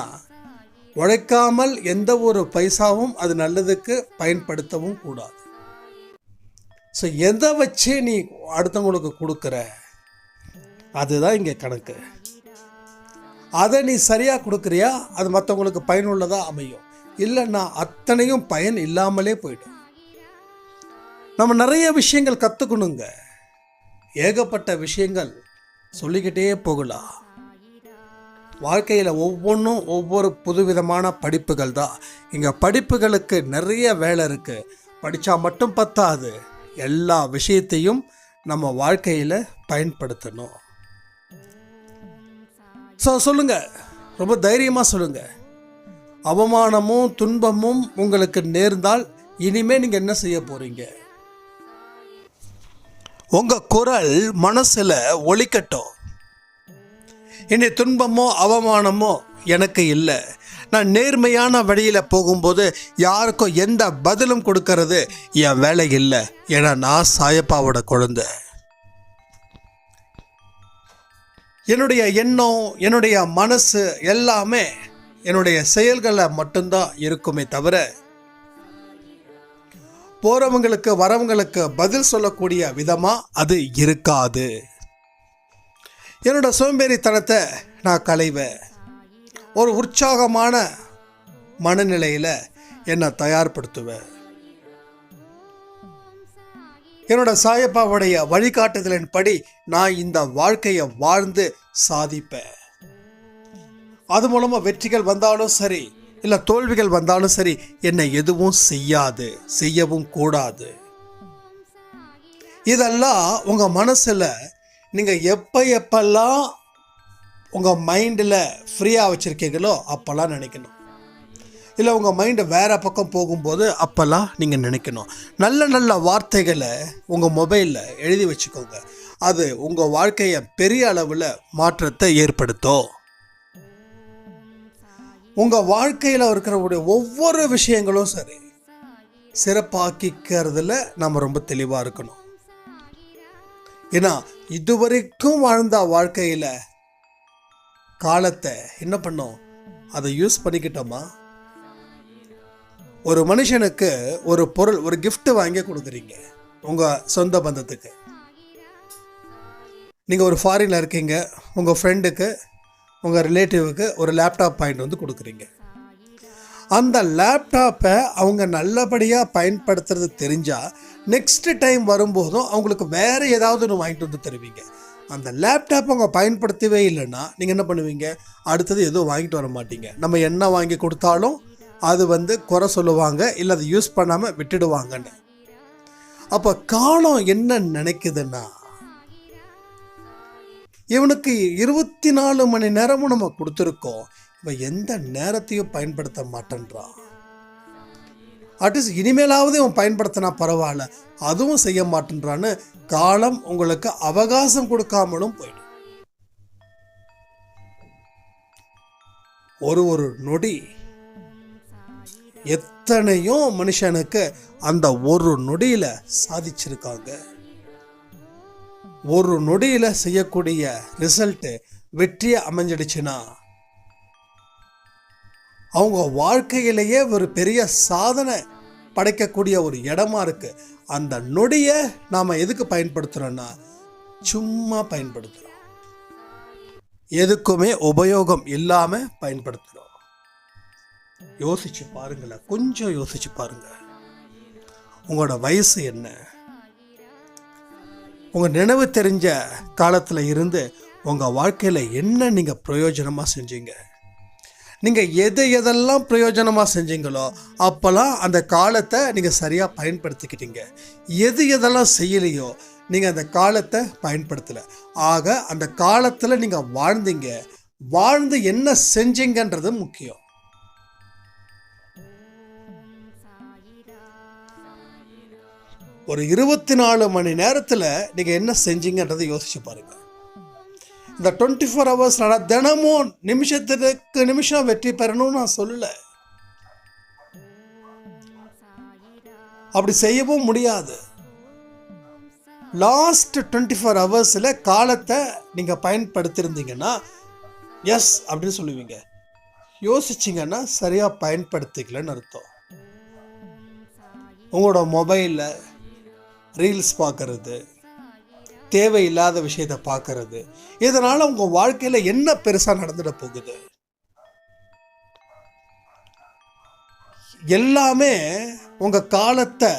உழைக்காமல் எந்த ஒரு பைசாவும் அது நல்லதுக்கு பயன்படுத்தவும் கூடாது. ஸோ எதை வச்சு நீ அடுத்தவங்களுக்கு கொடுக்குற அதுதான் இங்கே கணக்கு. அதை நீ சரியாக கொடுக்குறியா அது மற்றவங்களுக்கு பயனுள்ளதாக அமையும், இல்லைன்னா அத்தனையும் பயன் இல்லாமலே போயிடும். நம்ம நிறைய விஷயங்கள் கற்றுக்கணுங்க, ஏகப்பட்ட விஷயங்கள் சொல்லிக்கிட்டே போகலாம். வாழ்க்கையில் ஒவ்வொன்றும் ஒவ்வொரு புதுவிதமான படிப்புகள் தான். இங்கே படிப்புகளுக்கு நிறைய வேலை இருக்குது. படித்தா மட்டும் பத்தாது, எல்லா விஷயத்தையும் நம்ம வாழ்க்கையில் பயன்படுத்தணும். ஸோ சொல்லுங்கள், ரொம்ப தைரியமாக சொல்லுங்கள். அவமானமும் துன்பமும் உங்களுக்கு நேர்ந்தால் இனிமேல் நீங்கள் என்ன செய்ய போகிறீங்க? உங்கள் குரல் மனசில் ஒலிக்கட்டும். இனி துன்பமோ அவமானமோ எனக்கு இல்லை, நான் நேர்மையான வழியில் போகும்போது யாருக்கும் எந்த பதிலும் கொடுக்கறது என் வேலை இல்லை. ஏன்னா நான் சாயப்பாவோட குழந்தை. என்னுடைய எண்ணம், என்னுடைய மனசு எல்லாமே என்னுடைய செயல்களை மட்டும்தான் இருக்குமே தவிர போகிறவங்களுக்கு வரவங்களுக்கு பதில் சொல்லக்கூடிய விதமாக அது இருக்காது. என்னோட சோம்பேறித்தனத்தை நான் களைவேன். ஒரு உற்சாகமான மனநிலையில் என்னை தயார்படுத்துவேன். என்னோட சாயப்பாவுடைய வழிகாட்டுதலின்படி நான் இந்த வாழ்க்கையை வாழ்ந்து சாதிப்பேன். அது மூலமாக வெற்றிகள் வந்தாலும் சரி இல்லை தோல்விகள் வந்தாலும் சரி என்னை எதுவும் செய்யாது, செய்யவும் கூடாது. இதெல்லாம் உங்கள் மனசில் நீங்கள் எப்பெல்லாம் உங்கள் மைண்டில் ஃப்ரீயாக வச்சுருக்கீங்களோ அப்போல்லாம் நினைக்கணும். இல்லை உங்கள் மைண்டு வேறு பக்கம் போகும்போது அப்போல்லாம் நீங்கள் நினைக்கணும். நல்ல நல்ல வார்த்தைகளை உங்கள் மொபைலில் எழுதி வச்சுக்கோங்க. அது உங்கள் வாழ்க்கையை பெரிய அளவில் மாற்றத்தை ஏற்படுத்தும். உங்கள் வாழ்க்கையில் இருக்கிற ஒவ்வொரு விஷயங்களும் சரி சிறப்பாக்கிக்கிறதுல நம்ம ரொம்ப தெளிவாக இருக்கணும். ஏன்னா இதுவரைக்கும் வாழ்ந்த வாழ்க்கையில் காலத்தை என்ன பண்ணோம், அதை யூஸ் பண்ணிக்கிட்டோமா? ஒரு மனுஷனுக்கு ஒரு பொருள், ஒரு gift வாங்கி கொடுக்குறீங்க, உங்கள் சொந்த பந்தத்துக்கு. நீங்கள் ஒரு ஃபாரினில் இருக்கீங்க, உங்கள் ஃப்ரெண்டுக்கு உங்கள் ரிலேட்டிவுக்கு ஒரு லேப்டாப் பாயிண்ட் வந்து கொடுக்குறீங்க. அந்த லேப்டாப்பை அவங்க நல்லபடியாக பயன்படுத்துறது தெரிஞ்சால் நெக்ஸ்ட்டு டைம் வரும்போதும் அவங்களுக்கு வேறு ஏதாவது ஒன்று வாங்கிட்டு வந்து தருவீங்க. அந்த லேப்டாப் அவங்க பயன்படுத்தவே இல்லைன்னா நீங்கள் என்ன பண்ணுவீங்க? அடுத்தது எதுவும் வாங்கிட்டு வர மாட்டீங்க. நம்ம என்ன வாங்கி கொடுத்தாலும் அது வந்து குறை சொல்லுவாங்க, இல்லை அதை யூஸ் பண்ணாமல் விட்டுடுவாங்கன்னு. அப்போ காலம் என்ன நினைக்குதுன்னா, இவனுக்கு 24 மணி நேரமும் நம்ம கொடுத்துருக்கோம், இவன் எந்த நேரத்தையும் பயன்படுத்த மாட்டேன்றான். அட்லீஸ்ட் இனிமேலாவது இவன் பயன்படுத்தினா பரவாயில்ல, அதுவும் செய்ய மாட்டேன்றான்னு காலம் உங்களுக்கு அவகாசம் கொடுக்காமலும் போயிடும். ஒரு நொடி எத்தனையோ மனுஷனுக்கு அந்த ஒரு நொடியில சாதிச்சிருக்காங்க. ஒரு நொடியில செய்யக்கூடிய ரிசல்ட் வெற்றியை அமைஞ்சிடுச்சுன்னா அவங்க வாழ்க்கையிலேயே ஒரு பெரிய சாதனை படைக்கக்கூடிய ஒரு இடமா இருக்கு. அந்த நொடியை நாம் எதுக்கு பயன்படுத்துகிறோன்னா, சும்மா பயன்படுத்துகிறோம், எதுக்குமே உபயோகம் இல்லாமல் பயன்படுத்துகிறோம். யோசிச்சு பாருங்களேன், கொஞ்சம் யோசிச்சு பாருங்க. உங்களோட வயசு என்ன? உங்கள் நினைவு தெரிஞ்ச காலத்தில் இருந்து உங்கள் வாழ்க்கையில் என்ன நீங்கள் பிரயோஜனமாக செஞ்சீங்க? நீங்கள் எதெல்லாம் பிரயோஜனமாக செஞ்சீங்களோ அப்போல்லாம் அந்த காலத்தை நீங்கள் சரியாக பயன்படுத்திக்கிட்டீங்க. எதெல்லாம் செய்யலையோ நீங்கள் அந்த காலத்தை பயன்படுத்தலை. ஆக அந்த காலத்தில் நீங்கள் வாழ்ந்தீங்க, வாழ்ந்து என்ன செஞ்சீங்கன்றது முக்கியம். ஒரு 24 மணி நேரத்தில் நீங்கள் என்ன செஞ்சீங்கன்றதை யோசிச்சு பாருங்கள். இந்த 24 hours தினமும் நிமிஷத்துக்கு நிமிஷம் வெற்றி பெறணும்னு நான் சொல்லலை. அப்படி செய்யவும் முடியாது. லாஸ்ட் 24 hours காலத்தை நீங்கள் பயன்படுத்தியிருந்தீங்கன்னா எஸ் அப்படின்னு சொல்லுவீங்க. யோசிச்சிங்கன்னா சரியாக பயன்படுத்திக்கலன்னு அர்த்தம். உங்களோட மொபைலில் ரீல்ஸ் பார்க்கறது, தேவையில்லாத விஷயத்தை பார்க்கறது, இதனால் உங்கள் வாழ்க்கையில் என்ன பெருசாக நடந்துட போகுது? எல்லாமே உங்கள் காலத்தை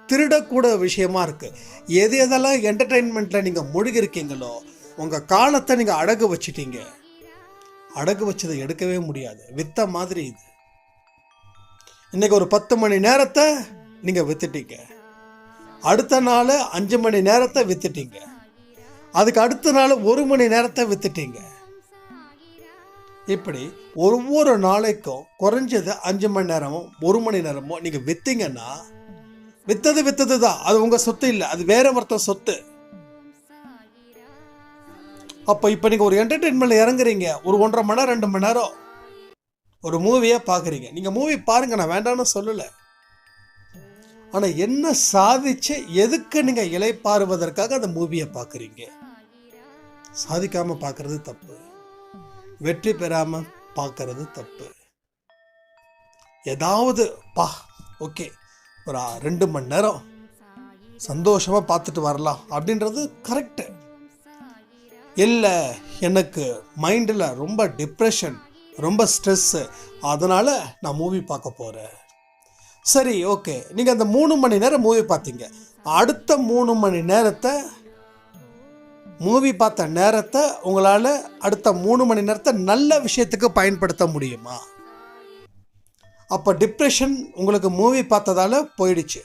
திருடக்கூட விஷயமா இருக்குது. எதெல்லாம் என்டர்டெயின்மெண்ட்டில் நீங்கள் மூழ்கி இருக்கீங்களோ உங்கள் காலத்தை நீங்கள் அடகு வச்சிட்டீங்க. அடகு வச்சதை எடுக்கவே முடியாது. வித்த மாதிரி இது. இன்றைக்கி ஒரு 10 மணி நேரத்தை நீங்கள் வித்துட்டீங்க, அடுத்த நாள் 5 மணி நேரத்தை வித்துட்டீங்க, அதுக்கு அடுத்த நாள் 1 மணி நேரத்தை வித்துட்டீங்க. இப்படி ஒவ்வொரு நாளைக்கும் குறைஞ்சது 5 மணி நேரமோ 1 மணி நேரமோ நீங்கள் விற்றீங்கன்னா வித்தது தான். அது உங்கள் சொத்து இல்லை, அது வேற ஒருத்தர் சொத்து. அப்போ இப்போ நீங்கள் ஒரு என்டர்டெயின்மெண்ட்டில் இறங்குறீங்க, ஒரு 1.5 மணி நேரம் 2 மணி நேரம் ஒரு மூவியை பார்க்குறீங்க. நீங்கள் மூவி பாருங்கள், நான் வேண்டாம்னு சொல்லலை. ஆனால் என்ன சாதிச்சு எதுக்கு நீங்கள் இளைப்பாறுவதற்காக அந்த மூவியை பார்க்குறீங்க? சாதிக்காமல் பார்க்கறது தப்பு, வெற்றி பெறாமல் பார்க்கறது தப்பு. ஏதாவது ஓகே ஒரு 2 மணி நேரம் சந்தோஷமாக பார்த்துட்டு வரலாம் அப்படின்றது கரெக்டு. இல்லை எனக்கு மைண்டில் ரொம்ப டிப்ரெஷன், ரொம்ப ஸ்ட்ரெஸ்ஸு, அதனால் நான் மூவி பார்க்க போகிறேன். சரி, ஓகே, நீங்கள் அந்த 3 மணி நேரம் மூவி பார்த்தீங்க. அடுத்த 3 மணி நேரத்தை மூவி பார்த்த நேரத்தை உங்களால் அடுத்த 3 மணி நேரத்தை நல்ல விஷயத்துக்கு பயன்படுத்த முடியுமா? அப்போ டிப்ரெஷன் உங்களுக்கு மூவி பார்த்ததால போயிடுச்சு.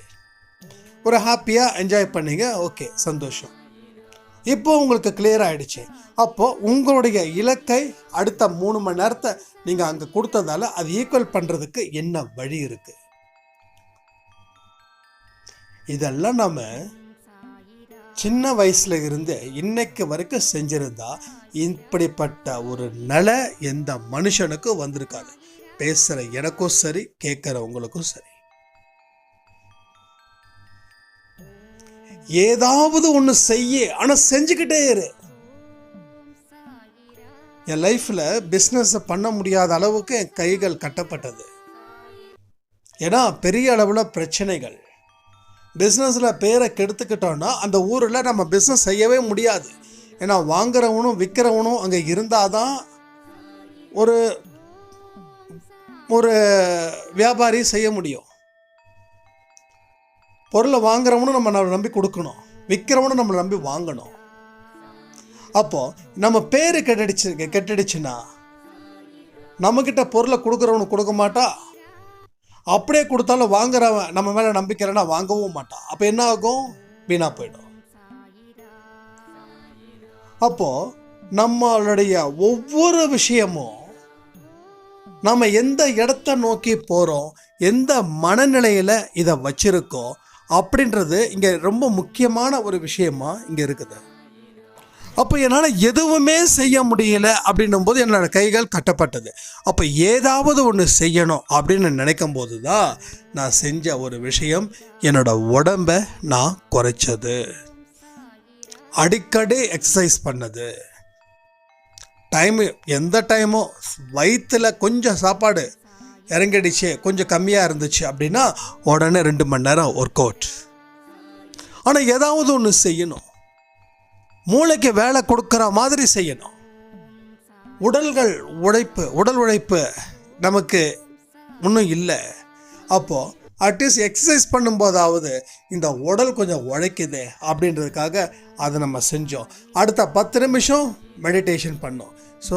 ஒரு ஹாப்பியாக என்ஜாய் பண்ணீங்க, ஓகே சந்தோஷம். இப்போ உங்களுக்கு கிளியர் ஆகிடுச்சு. அப்போது உங்களுடைய இலக்கை அடுத்த 3 மணி நேரத்தை நீங்கள் அங்கே கொடுத்ததால அது ஈக்குவல் பண்ணுறதுக்கு என்ன வழி இருக்குது? இதெல்லாம் நம்ம சின்ன வயசுல இருந்து இன்னைக்கு வரைக்கும் செஞ்சிருந்தா இப்படிப்பட்ட ஒரு நிலை எந்த மனுஷனுக்கும் வந்திருக்காது. பேசுகிற எனக்கும் சரி, கேட்குறவங்களுக்கும் சரி. ஏதாவது ஒன்று செய்ய, ஆனால் செஞ்சுக்கிட்டே இரு. என் லைஃப்பில் பிஸ்னஸ் பண்ண முடியாத அளவுக்கு என் கைகள் கட்டப்பட்டது. ஏன்னா பெரிய அளவில் பிரச்சனைகள். பிஸ்னஸில் பேரை கெடுத்துக்கிட்டோன்னா அந்த ஊரில் நம்ம பிஸ்னஸ் செய்யவே முடியாது. ஏன்னா வாங்குறவனும் விற்கிறவனும் அங்கே இருந்தால் தான் ஒரு ஒரு வியாபாரி செய்ய முடியும். பொருளை வாங்குறவனும் நம்மளை நம்பி கொடுக்கணும், விற்கிறவனும் நம்மளை நம்பி வாங்கணும். அப்போது நம்ம பேர் கெட்டுடுச்சுன்னா நம்மக்கிட்ட பொருளை கொடுக்குறவனு கொடுக்க மாட்டா, அப்படியே கொடுத்தாலும் வாங்குறவன் நம்ம மேலே நம்பிக்கிறேன்னா வாங்கவும் மாட்டான். அப்போ என்ன ஆகும்? வீணாக போயிடும். அப்போது நம்மளுடைய ஒவ்வொரு விஷயமும் நம்ம எந்த இடத்த நோக்கி போகிறோம், எந்த மனநிலையில் இதை வச்சிருக்கோம் அப்படின்றது இங்கே ரொம்ப முக்கியமான ஒரு விஷயமா இங்கே இருக்குது. அப்போ என்னால் எதுவுமே செய்ய முடியல அப்படின்னும் போது என்னோட கைகள் கட்டப்பட்டது. அப்போ ஏதாவது ஒன்று செய்யணும் அப்படின்னு நினைக்கும் போது தான் நான் செஞ்ச ஒரு விஷயம், என்னோட உடம்பை நான் குறைச்சது, அடிக்கடி எக்ஸசைஸ் பண்ணது. எந்த டைமும் வயிற்றில் கொஞ்சம் சாப்பாடு இறங்கிடுச்சு, கொஞ்சம் கம்மியாக இருந்துச்சு அப்படின்னா உடனே 2 மணி நேரம் ஒர்க் அவுட். ஆனால் ஏதாவது ஒன்று செய்யணும், மூளைக்கு வேலை கொடுக்குற மாதிரி செய்யணும். உடல் உழைப்பு நமக்கு இன்னும் இல்லை. அப்போது அட்லீஸ்ட் எக்ஸசைஸ் பண்ணும்போதாவது இந்த உடல் கொஞ்சம் உழைக்குது அப்படின்றதுக்காக அதை நம்ம செஞ்சோம். அடுத்த 10 நிமிஷம் மெடிடேஷன் பண்ணோம். ஸோ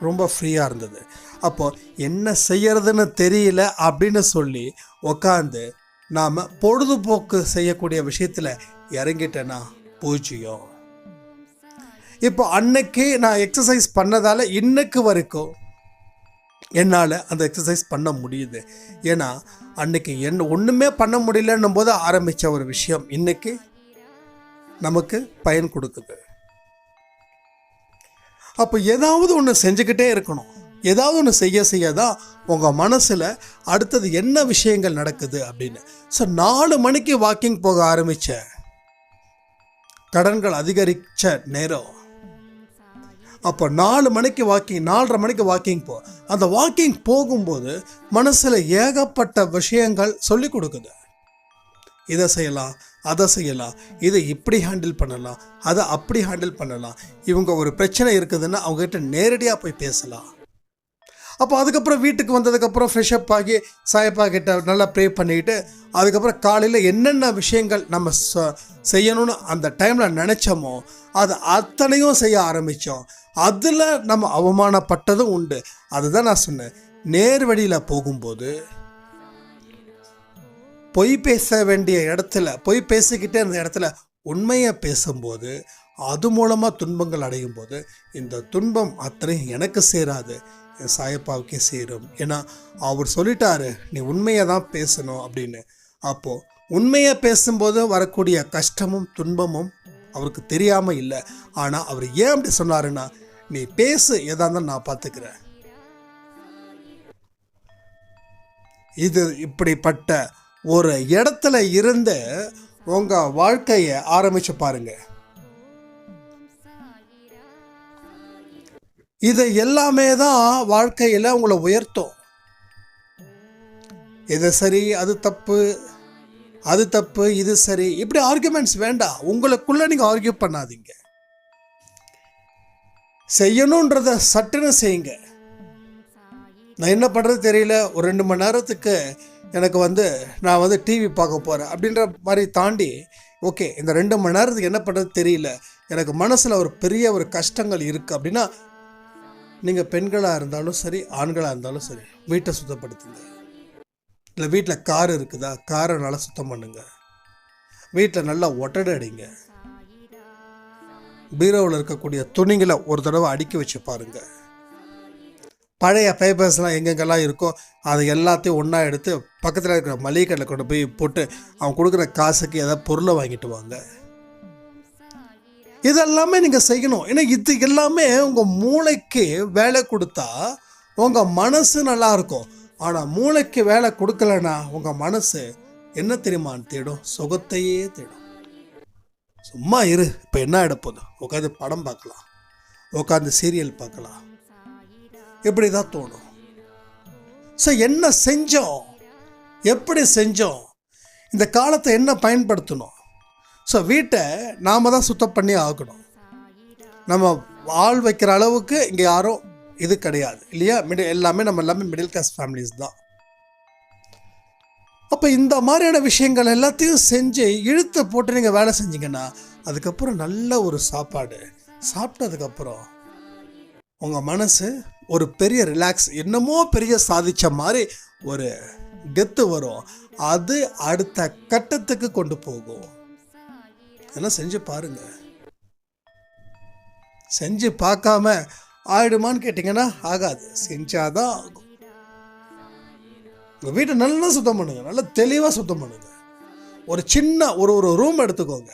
ரொம்ப ஃப்ரீயாக இருந்தது. அப்போது என்ன செய்யறதுன்னு தெரியல அப்படின்னு சொல்லி உக்காந்து நாம் பொழுதுபோக்கு செய்யக்கூடிய விஷயத்தில் இறங்கிட்டேன்னா பூஜ்ஜியம். இப்போ அன்னைக்கு நான் எக்ஸசைஸ் பண்ணதால் இன்னைக்கு வரைக்கும் என்னால் அந்த எக்ஸசைஸ் பண்ண முடியுது. ஏன்னா அன்னைக்கு ஒன்றுமே பண்ண முடியலன்னும் போது ஆரம்பித்த ஒரு விஷயம் இன்னைக்கு நமக்கு பயன் கொடுக்குது. அப்போ ஏதாவது ஒன்று செஞ்சுக்கிட்டே இருக்கணும். ஏதாவது ஒன்று செய்ய தான் உங்கள் மனசில் அடுத்தது என்ன விஷயங்கள் நடக்குது அப்படின்னு. ஸோ 4 மணிக்கு வாக்கிங் போக ஆரம்பித்த கடன்கள் அதிகரித்த நேரம். அப்போ 4 மணிக்கு வாக்கிங், 4:30 மணிக்கு வாக்கிங் அந்த வாக்கிங் போகும்போது மனசில் ஏகப்பட்ட விஷயங்கள் சொல்லி கொடுக்குது. இதை செய்யலாம், அதை செய்யலாம், இதை இப்படி ஹேண்டில் பண்ணலாம், அதை அப்படி ஹேண்டில் பண்ணலாம். இவங்க ஒரு பிரச்சனை இருக்குதுன்னா அவங்ககிட்ட நேரடியாக போய் பேசலாம். அப்போ அதுக்கப்புறம் வீட்டுக்கு வந்ததுக்கப்புறம் ஃப்ரெஷ்அப் ஆகி சாயப்பா கிட்ட நல்லா ப்ரே பண்ணிக்கிட்டு அதுக்கப்புறம் காலையில் என்னென்ன விஷயங்கள் நம்ம செய்யணும்னு அந்த டைமில் நினச்சோமோ அது அத்தனையும் செய்ய ஆரம்பித்தோம். அதில் நம்ம அவமானப்பட்டதும் உண்டு. அதுதான் நான் சொன்னேன், நேர் வழியில் போகும்போது பொய் பேச வேண்டிய இடத்துல பொய் பேசிக்கிட்டே இருந்த இடத்துல உண்மையை பேசும்போது அது மூலமாக துன்பங்கள் அடையும் போது இந்த துன்பம் அத்தனையும் எனக்கு சேராது, என் சாயப்பாவுக்கே சேரும். ஏன்னா அவர் சொல்லிட்டாரு நீ உண்மையை தான் பேசணும் அப்படின்னு. அப்போது உண்மையை பேசும்போது வரக்கூடிய கஷ்டமும் துன்பமும் அவருக்கு தெரியாமல் இல்லை. ஆனால் அவர் ஏன் அப்படி சொன்னாருன்னா, நீ பேசு, எதா இருந்தாலும் நான் பார்த்துக்கிறேன். இது இப்படிப்பட்ட ஒரு இடத்துல இருந்து உங்கள் வாழ்க்கையை ஆரம்பித்து பாருங்க. இது எல்லாமே தான் வாழ்க்கையில் உங்களை உயர்த்தும். இது சரி, அது தப்பு, அது தப்பு, இது சரி, இப்படி ஆர்கியூமெண்ட்ஸ் வேண்டாம். உங்களுக்குள்ள நீங்கள் ஆர்கியூ பண்ணாதீங்க. செய்யணுன்றத சட்டுன்னு செய்யுங்க. நான் என்ன பண்ணுறது தெரியல, ஒரு 2 மணி நேரத்துக்கு எனக்கு நான் டிவி பார்க்க போகிறேன் அப்படின்ற மாதிரி தாண்டி, ஓகே இந்த 2 மணி நேரத்துக்கு என்ன பண்ணுறது தெரியல, எனக்கு மனசில் ஒரு பெரிய ஒரு கஷ்டங்கள் இருக்குது அப்படின்னா, நீங்கள் பெண்களாக இருந்தாலும் சரி, ஆண்களாக இருந்தாலும் சரி, வீட்டை சுத்தப்படுத்துங்க. இல்லை வீட்டில் கார் இருக்குதா, காரை நல்லா சுத்தம் பண்ணுங்க. வீட்டில் நல்லா ஒட்டடை அடிங்க. பீரோவில் இருக்கக்கூடிய துணிங்களை ஒரு தடவை அடுக்கி வச்சு பாருங்க. பழைய பேப்பர்ஸ்லாம் எங்கெங்கெல்லாம் இருக்கோ அதை எல்லாத்தையும் ஒன்றா எடுத்து பக்கத்தில் இருக்கிற மளிகை கடையில் கொண்டு போய் போட்டு அவன் கொடுக்குற காசுக்கு ஏதாவது பொருளை வாங்கிட்டு வாங்க. இதெல்லாமே நீங்கள் செய்யணும். ஏன்னா இது எல்லாமே உங்கள் மூளைக்கு வேலை கொடுத்தா உங்கள் மனசு நல்லாயிருக்கும். ஆனால் மூளைக்கு வேலை கொடுக்கலன்னா உங்கள் மனசு என்ன தெரியுமான்னு தேடும், சுகத்தையே தேடும். சும்மா இரு, இப்போ என்ன எடுப்போது, உட்காந்து படம் பார்க்கலாம், உட்காந்து சீரியல் பார்க்கலாம், இப்படி தான் தோணும். ஸோ என்ன செஞ்சோம், எப்படி செஞ்சோம், இந்த காலத்தை என்ன பயன்படுத்தணும்? ஸோ வீட்டை நாம் தான் சுத்தம் பண்ணி ஆகணும். நம்ம ஆள் வைக்கிற அளவுக்கு இங்கே யாரும் இது கிடையாது இல்லையா? எல்லாமே மிடில் கிளாஸ் ஃபேமிலிஸ் தான். அப்போ இந்த மாதிரியான விஷயங்கள் எல்லாத்தையும் செஞ்சு இழுத்து போட்டு நீங்கள் வேலை செஞ்சீங்கன்னா அதுக்கப்புறம் நல்ல ஒரு சாப்பாடு சாப்பிட்டதுக்கப்புறம் உங்கள் மனசு ஒரு பெரிய ரிலாக்ஸ், என்னமோ பெரிய சாதித்த மாதிரி ஒரு கெத்து வரும். அது அடுத்த கட்டத்துக்கு கொண்டு போகும். இதெல்லாம் செஞ்சு பாருங்க. செஞ்சு பார்க்காம ஆயிடுமான்னு கேட்டிங்கன்னா ஆகாது, செஞ்சாதான் ஆகும். உங்கள் வீட்டை நல்லா சுத்தம் பண்ணுங்க, நல்லா தெளிவாக சுத்தம் பண்ணுங்க. ஒரு சின்ன ஒரு ரூம் எடுத்துக்கோங்க.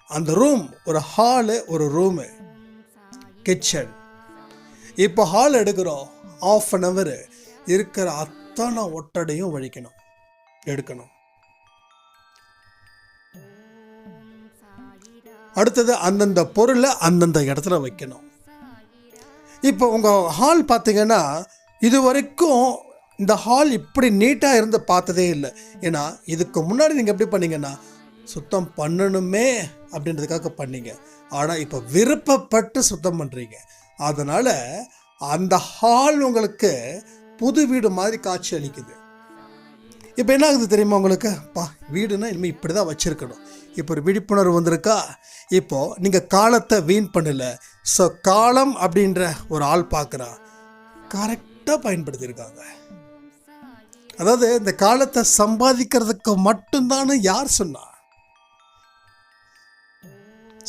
அந்த ரூம் ஒரு ஹாலு, ஒரு ரூமு, கிச்சன். இப்போ ஹால் எடுக்கிறோம், 1/2 hour இருக்கிற அத்தனை ஒட்டடையும் எடுக்கணும். அடுத்தது அந்தந்த பொருளை அந்தந்த இடத்துல வைக்கணும். இப்போ உங்கள் ஹால் பார்த்தீங்கன்னா இது வரைக்கும் இந்த ஹால் இப்படி நீட்டாக இருந்து பார்த்ததே இல்லை. ஏன்னா இதுக்கு முன்னாடி நீங்கள் எப்படி பண்ணீங்கன்னா சுத்தம் பண்ணணுமே அப்படின்றதுக்காக பண்ணீங்க. ஆனால் இப்போ விருப்பப்பட்டு சுத்தம் பண்ணுறீங்க. அதனால் அந்த ஹால் உங்களுக்கு புது வீடு மாதிரி காட்சி அளிக்குது. இப்போ என்ன ஆகுது தெரியுமா உங்களுக்கு? வீடுனா இனிமேல் இப்படி தான் வச்சுருக்கணும். இப்போ ஒரு விழிப்புணர்வு வந்திருக்கா? இப்போது நீங்கள் காலத்தை வீண் பண்ணலை. ஸோ காலம் அப்படின்ற ஒரு ஆள் பார்க்குறா, கரெக்டாக பயன்படுத்தியிருக்காங்க. அதாவது இந்த காலத்தை சம்பாதிக்கிறதுக்கு மட்டும்தான் யார் சொன்னா?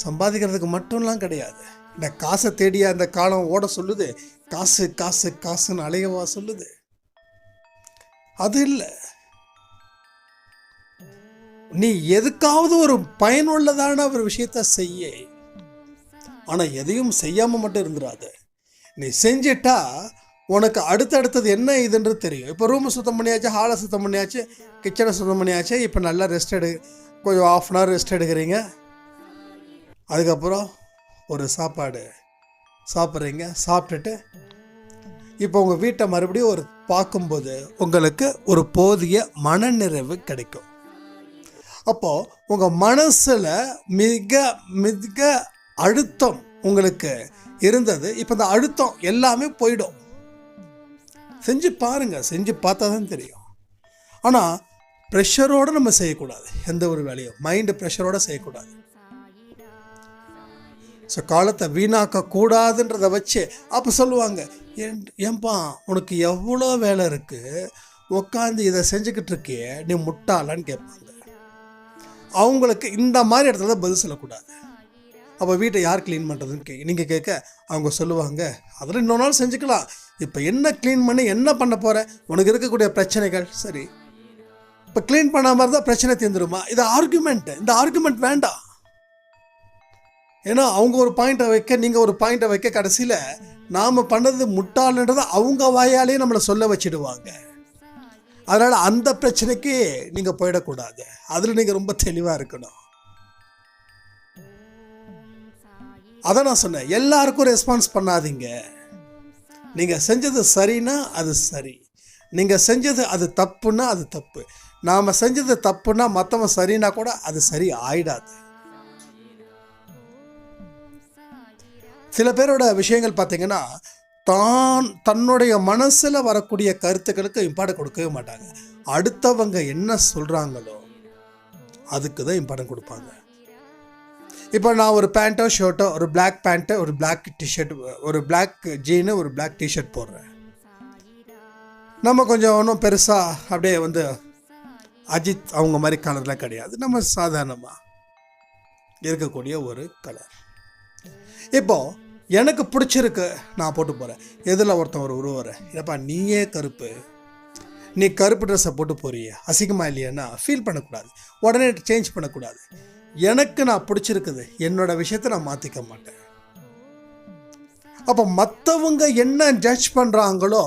சம்பாதிக்கிறதுக்கு மட்டும்லாம் கிடையாது. இந்த காசை தேடியா அந்த காலம் ஓட சொல்லுது? காசு காசு காசுன்னு அலையவா சொல்லுது? அது இல்லை. நீ எதுக்காவது ஒரு பயனுள்ளதான ஒரு விஷயத்த செய்ய. ஆனால் எதையும் செய்யாமல் மட்டும் இருந்துடாது. நீ செஞ்சிட்டா உனக்கு அடுத்தது என்ன இதுன்றது தெரியும். இப்போ ரூமை சுத்தம் பண்ணியாச்சு, ஹாலை சுத்தம் பண்ணியாச்சு, கிச்சனை சுத்தம் பண்ணியாச்சு. இப்போ நல்லா கொஞ்சம் 1/2 hour ரெஸ்ட் எடுக்கிறீங்க. அதுக்கப்புறம் ஒரு சாப்பாடு சாப்பிட்றீங்க. சாப்பிட்டுட்டு இப்போ உங்கள் வீட்டை மறுபடியும் ஒரு பார்க்கும்போது உங்களுக்கு ஒரு போதிய மனநிறைவு கிடைக்கும். அப்போது உங்கள் மனசில் மிக மிக அழுத்தம் உங்களுக்கு இருந்தது. இப்போ இந்த அழுத்தம் எல்லாமே போயிடும். செஞ்சு பாருங்கள், செஞ்சு பார்த்தா தான் தெரியும். ஆனால் ப்ரெஷரோடு நம்ம செய்யக்கூடாது. எந்த ஒரு வேலையும் மைண்டு ப்ரெஷரோடு செய்யக்கூடாது. ஸோ காலத்தை வீணாக்கக்கூடாதுன்றதை வச்சு அப்போ சொல்லுவாங்க, ஏன்பா உனக்கு எவ்வளோ வேலை இருக்குது, உட்காந்து இதை செஞ்சுக்கிட்டு இருக்கியே, நீ முட்டாளான்னு கேட்பாங்க. அவங்களுக்கு இந்த மாதிரி இடத்துல தான் பதில் சொல்லக்கூடாது. அப்போ வீட்டை யார் க்ளீன் பண்ணுறதுன்னு நீங்கள் கேட்க அவங்க சொல்லுவாங்க, அதில் இன்னொரு நாள் செஞ்சுக்கலாம். இப்போ என்ன க்ளீன் பண்ணி என்ன பண்ண போகிற? உனக்கு இருக்கக்கூடிய பிரச்சனைகள் சரி, இப்போ க்ளீன் பண்ண மாதிரி தான் பிரச்சனை தீர்ந்துருமா? இது ஆர்குமெண்ட். இந்த ஆர்குமெண்ட் வேண்டாம். ஏன்னா அவங்க ஒரு பாயிண்ட்டை வைக்க, நீங்கள் ஒரு பாயிண்ட்டை வைக்க, கடைசியில் நாம் பண்ணது முட்டாள்ன்றதை அவங்க வாயாலேயே நம்மளை சொல்ல வச்சிடுவாங்க. அதனால் அந்த பிரச்சனைக்கு நீங்கள் போயிடக்கூடாது. அதில் நீங்கள் ரொம்ப தெளிவாக இருக்கணும். அதை நான் சொன்னேன், எல்லாருக்கும் ரெஸ்பான்ஸ் பண்ணாதீங்க. நீங்கள் செஞ்சது சரின்னா அது சரி, நீங்கள் செஞ்சது அது தப்புன்னா அது தப்பு. நாம் செஞ்சது தப்புன்னா மற்றவன் சரின்னா கூட அது சரி ஆயிடாது. சில பேரோட விஷயங்கள் பார்த்தீங்கன்னா தன்னுடைய மனசில் வரக்கூடிய கருத்துக்களுக்கு இம்பார்ட்டன்ட் கொடுக்கவே மாட்டாங்க. அடுத்தவங்க என்ன சொல்கிறாங்களோ அதுக்கு தான் இம்பார்ட்டன்ட் கொடுப்பாங்க. இப்போ நான் ஒரு பேண்ட்டோ ஷர்ட்டோ, ஒரு பிளாக் பேண்ட்டு, ஒரு பிளாக் டிஷர்ட், ஒரு பிளாக் ஜீனு, ஒரு பிளாக் டிஷர்ட் போடுறேன். நம்ம கொஞ்சம் ஒன்றும் பெருசாக அப்படியே அஜித் அவங்க மாதிரி கலர்லாம் கிடையாது. நம்ம சாதாரணமாக இருக்கக்கூடிய ஒரு கலர். இப்போது எனக்கு பிடிச்சிருக்கு, நான் போட்டு போகிறேன். எதில் ஒருத்தன் ஒரு உருவரை, இல்லைப்பா நீயே கருப்பு, நீ கருப்பு ட்ரெஸ்ஸை போட்டு போறியே, அசிங்கமாக இல்லையான்னா ஃபீல் பண்ணக்கூடாது, உடனே சேஞ்ச் பண்ணக்கூடாது. எனக்கு நான் பிடிச்சிருக்குது, என்னோட விஷயத்தை நான் மாற்றிக்க மாட்டேன். அப்போ மற்றவங்க என்ன ஜட்ஜ் பண்ணுறாங்களோ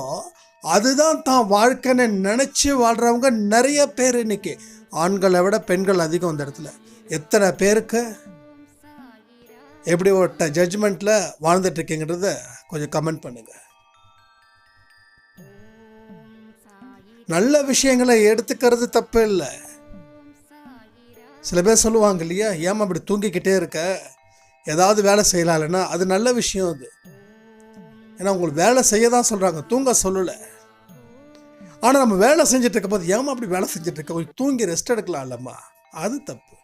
அதுதான் தான் வாழ்க்கைன்னு நினச்சி வாழ்கிறவங்க நிறைய பேர். இன்னைக்கு ஆண்களை விட பெண்கள் அதிகம் அந்த இடத்துல. எத்தனை பேருக்கு எப்படி ஒரு ஜட்ஜ்மெண்ட்டில் வாழ்ந்துட்டுருக்கீங்கிறத கொஞ்சம் கமெண்ட் பண்ணுங்கள். நல்ல விஷயங்களை எடுத்துக்கிறது தப்பு இல்லை, சில பேர் சொல்லுவாங்க இல்லையா, ஏமா அப்படி தூங்கிக்கிட்டே இருக்க, ஏதாவது வேலை செய்யலாம்னா அது நல்ல விஷயம் அது. ஏன்னா உங்களுக்கு வேலை செய்ய தான் சொல்கிறாங்க, தூங்க சொல்லலை. ஆனால் நம்ம வேலை செஞ்சுட்டு இருக்கும்போது ஏமா அப்படி வேலை செஞ்சுட்டு இருக்க, கொஞ்சம் தூங்கி ரெஸ்ட் எடுக்கலாம் இல்லைம்மா, அது தப்பு.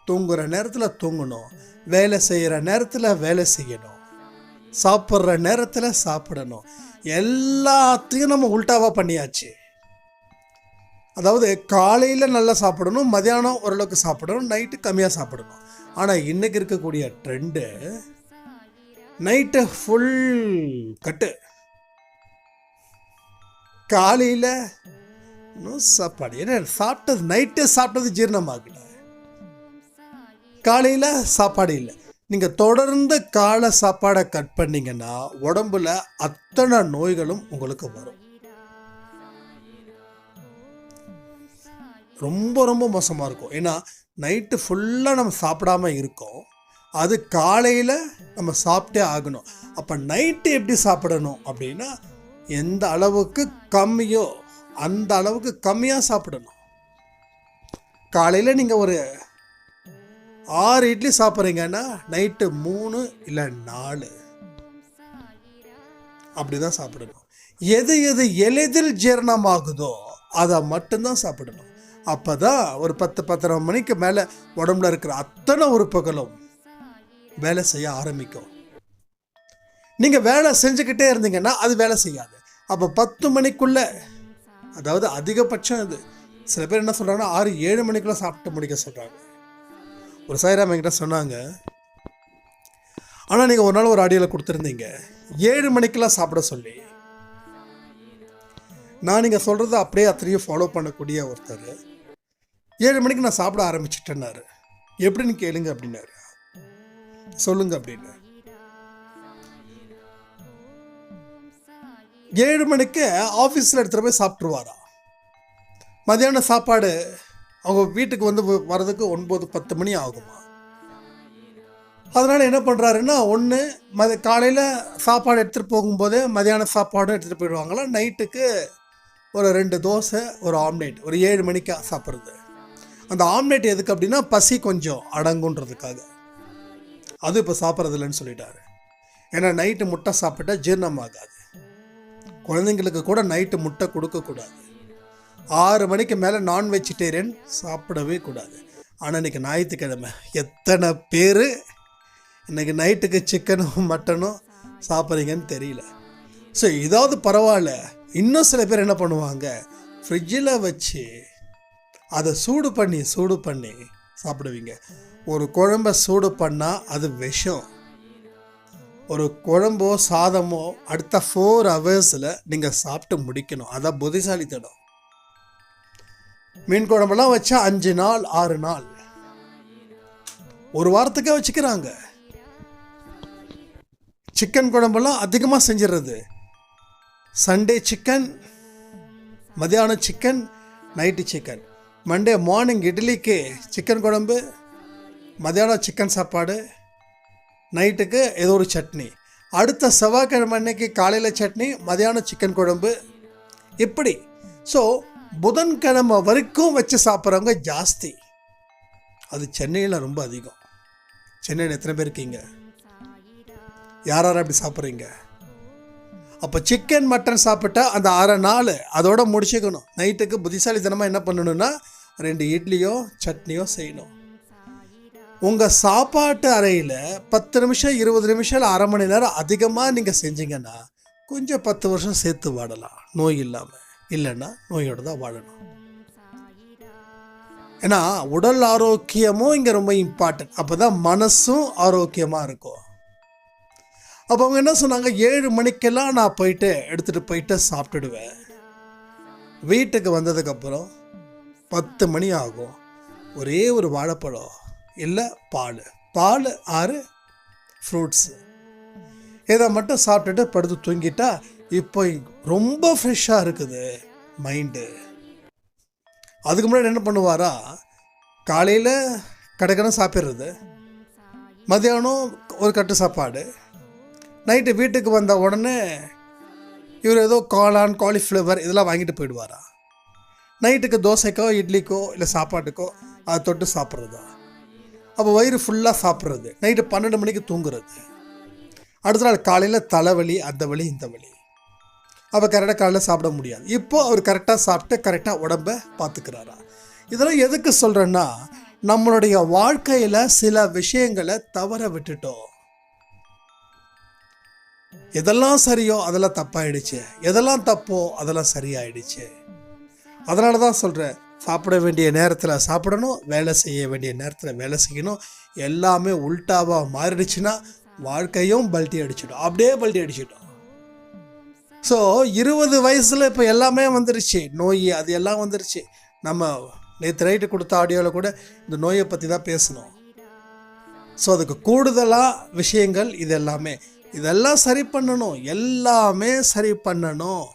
தூங்குகிற நேரத்தில் தூங்கணும், வேலை செய்கிற நேரத்தில் வேலை செய்யணும், சாப்பிட்ற நேரத்தில் சாப்பிடணும். எல்லாத்தையும் நம்ம உல்டாவாக பண்ணியாச்சு. அதாவது காலையில் நல்லா சாப்பிடணும், மதியானம் ஓரளவுக்கு சாப்பிடணும், நைட்டு கம்மியாக சாப்பிடணும். ஆனால் இன்றைக்கி இருக்கக்கூடிய ட்ரெண்டு நைட்டு ஃபுல் கட்டு, காலையில் இன்னும் சாப்பாடு. ஏன்னா சாப்பிட்டது நைட்டு சாப்பிட்டது ஜீரணமாகல, காலையில் சாப்பாடு இல்லை. நீங்கள் தொடர்ந்து காலை சாப்பாடை கட் பண்ணிங்கன்னா உடம்புல அத்தனை நோய்களும் உங்களுக்கு வரும். ரொம்ப ரொம்ப மோசமாக இருக்கும். ஏன்னா நைட்டு ஃபுல்லாக நம்ம சாப்பிடாம இருக்கோம், அது காலையில் நம்ம சாப்பிட்டே ஆகணும். அப்போ நைட்டு எப்படி சாப்பிடணும் அப்படின்னா, எந்த அளவுக்கு கம்மியோ அந்த அளவுக்கு கம்மியாக சாப்பிடணும். காலையில் நீங்கள் ஒரு 6 இட்லி சாப்பிட்றீங்கன்னா நைட்டு 3 இல்லை 4 அப்படி தான் சாப்பிடணும். எது எது எளிதில் ஜீரணமாகுதோ அதை மட்டும்தான் சாப்பிடணும். அப்போ தான் ஒரு 10-10:30 மணிக்கு மேலே உடம்புல இருக்கிற அத்தனை உறுப்புகளும் வேலை செய்ய ஆரம்பிக்கும். நீங்கள் வேலை செஞ்சுக்கிட்டே இருந்தீங்கன்னா அது வேலை செய்யாது. அப்போ 10 மணிக்குள்ளே, அதாவது அதிகபட்சம் இது, சில பேர் என்ன சொல்கிறாங்கன்னா 6-7 மணிக்குள்ளே சாப்பிட்டு முடிக்க சொல்கிறாங்க. ஒரு சாய்ராம் என்கிட்ட சொன்னாங்க, ஆனால் நீங்கள் ஒரு நாள் ஒரு ஆடியோவில் கொடுத்துருந்தீங்க 7 மணிக்கெல்லாம் சாப்பிட சொல்லி. நான் நீங்கள் சொல்கிறத அப்படியே அத்தனையும் ஃபாலோ பண்ணக்கூடிய ஒருத்தர் 7 மணிக்கு நான் சாப்பிட ஆரம்பிச்சிட்டேன்னாரு. எப்படின்னு கேளுங்க அப்படின்னாரு. சொல்லுங்க அப்படின்னு. 7 மணிக்கு ஆஃபீஸில் எடுத்துகிட்டு போய் சாப்பிட்ருவாரா. மதியான சாப்பாடு அவங்க வீட்டுக்கு வந்து வர்றதுக்கு 9-10 மணி ஆகுமா. அதனால் என்ன பண்ணுறாருன்னா, ஒன்று காலையில் சாப்பாடு எடுத்துகிட்டு போகும்போதே மதியான சாப்பாடும் எடுத்துகிட்டு போயிடுவாங்களா. நைட்டுக்கு ஒரு 2 தோசை, ஒரு ஆம்லேட், ஒரு 7 மணிக்கு சாப்பிட்றது. அந்த ஆம்லேட் எதுக்கு அப்படின்னா பசி கொஞ்சம் அடங்குன்றதுக்காக. அது இப்போ சாப்பிட்றது இல்லைன்னு சொல்லிட்டாரு. ஏன்னா நைட்டு முட்டை சாப்பிட்டா ஜீரணமாகாது. குழந்தைங்களுக்கு கூட நைட்டு முட்டை கொடுக்கக்கூடாது. 6 மணிக்கு மேலே நான் வெஜிடேரியன் சாப்பிடவே கூடாது. ஆனால் இன்றைக்கி ஞாயிற்றுக்கிழமை எத்தனை பேர் இன்றைக்கி நைட்டுக்கு சிக்கனும் மட்டனும் சாப்பிட்றீங்கன்னு தெரியல. ஸோ இதாவது பரவாயில்ல. இன்னும் சில பேர் என்ன பண்ணுவாங்க, ஃப்ரிட்ஜில் வச்சு அதை சூடு பண்ணி சாப்பிடுவீங்க. ஒரு குழம்பை சூடு பண்ணால் அது விஷம். ஒரு குழம்போ சாதமோ அடுத்த 4 ஹவர்ஸில் நீங்கள் சாப்பிட்டு முடிக்கணும். அதான் புத்திசாலித்தனம். மீன் குழம்பெல்லாம் வச்சா 5 நாள் 6 நாள், ஒரு வாரத்துக்கே வச்சுக்கிறாங்க. சிக்கன் குழம்பெல்லாம் அதிகமாக செஞ்சிடுறது. சண்டே சிக்கன், மதியானம் chicken, night chicken. Monday morning இட்லிக்கு சிக்கன் குழம்பு, மதியானம் சிக்கன் சாப்பாடு, நைட்டுக்கு ஏதோ ஒரு சட்னி. அடுத்த செவ்வாய்க்கிழமை அன்னைக்கு காலையில் சட்னி, மதியானம் சிக்கன் குழம்பு, இப்படி. ஸோ புதன்கிழமை வரைக்கும் வச்சு சாப்பிட்றவங்க ஜாஸ்தி. அது சென்னையில் ரொம்ப அதிகம். சென்னையில் எத்தனை பேர் இருக்கீங்க? யார் அப்படி சாப்பிட்றீங்க? அப்போ சிக்கன் மட்டன் சாப்பிட்டா அந்த 6 நாள் அதோட முடிச்சுக்கணும். நைட்டுக்கு புத்திசாலித்தனமாக என்ன பண்ணணும்னா 2 இட்லியோ சட்னியோ செய்யணும். உங்கள் சாப்பாட்டு அறையில் 10 நிமிஷம் 20 நிமிஷம் இல்லை அரை மணி நேரம் அதிகமாக நீங்கள் செஞ்சீங்கன்னா கொஞ்சம் 10 வருஷம் சேர்த்து வாழலாம் நோய் இல்லாமல். இல்லைன்னா நோயோடு தான் வாழணும். ஏன்னா உடல் ஆரோக்கியமும் இங்கே ரொம்ப இம்பார்ட்டன்ட். அப்போ தான் மனசும் ஆரோக்கியமாக இருக்கும். அப்போ அவங்க என்ன சொன்னாங்க, 7 மணிக்கெல்லாம் நான் எடுத்துகிட்டு போயிட்டு சாப்பிட்டுடுவேன். வீட்டுக்கு வந்ததுக்கப்புறம் 10 மணி ஆகும். ஒரே ஒரு வாழைப்பழம் இல்லை பால் 6 ஃப்ரூட்ஸு இதை மட்டும் சாப்பிட்டுட்டு படுத்து தூங்கிட்டா இப்போ ரொம்ப ஃப்ரெஷ்ஷாக இருக்குது மைண்டு. அதுக்கு முன்னாடி என்ன பண்ணுவாரா, காலையில் கடைக்கணும் சாப்பிட்றது, மதியானம் ஒரு கட்டு சாப்பாடு, நைட்டு வீட்டுக்கு வந்த உடனே இவர் ஏதோ காளான் காலிஃப்ளவர் இதெல்லாம் வாங்கிட்டு போயிடுவாரா. நைட்டுக்கு தோசைக்கோ இட்லிக்கோ இல்லை சாப்பாட்டுக்கோ அதை தொட்டு சாப்பிட்றதா? அப்போ வயிறு ஃபுல்லாக சாப்பிட்றது, நைட்டு 12 மணிக்கு தூங்குறது, அடுத்த நாள் காலையில் தலைவலி, அந்த வலி இந்த வலி. அப்போ கரெக்டாக காலையில் சாப்பிட முடியாது. இப்போது அவர் கரெக்டாக சாப்பிட்டு கரெக்டாக உடம்பை பார்த்துக்கிறாரா? இதெல்லாம் எதுக்கு சொல்கிறேன்னா, நம்மளுடைய வாழ்க்கையில் சில விஷயங்களை தவற விட்டுட்டோம். எதெல்லாம் சரியோ அதெல்லாம் தப்பாயிடுச்சு, எதெல்லாம் தப்போ அதெல்லாம் சரியாயிடுச்சு. அதனால தான் சொல்கிறேன், சாப்பிட வேண்டிய நேரத்தில் சாப்பிடணும், வேலை செய்ய வேண்டிய நேரத்தில் வேலை செய்யணும். எல்லாமே உல்டாவாக மாறிடுச்சுன்னா வாழ்க்கையும் பல்ட்டி அடிச்சிடும், அப்படியே பல்ட்டி அடிச்சிடும். ஸோ 20 வயசில் இப்போ எல்லாமே வந்துருச்சு, நோய் அது எல்லாம் வந்துருச்சு. நம்ம நேற்று ரைட்டு கொடுத்த ஆடியோவில் கூட இந்த நோயை பற்றி தான் பேசணும். ஸோ அதுக்கு கூடுதலாக விஷயங்கள் இதெல்லாம் சரி பண்ணணும், எல்லாமே சரி பண்ணணும்.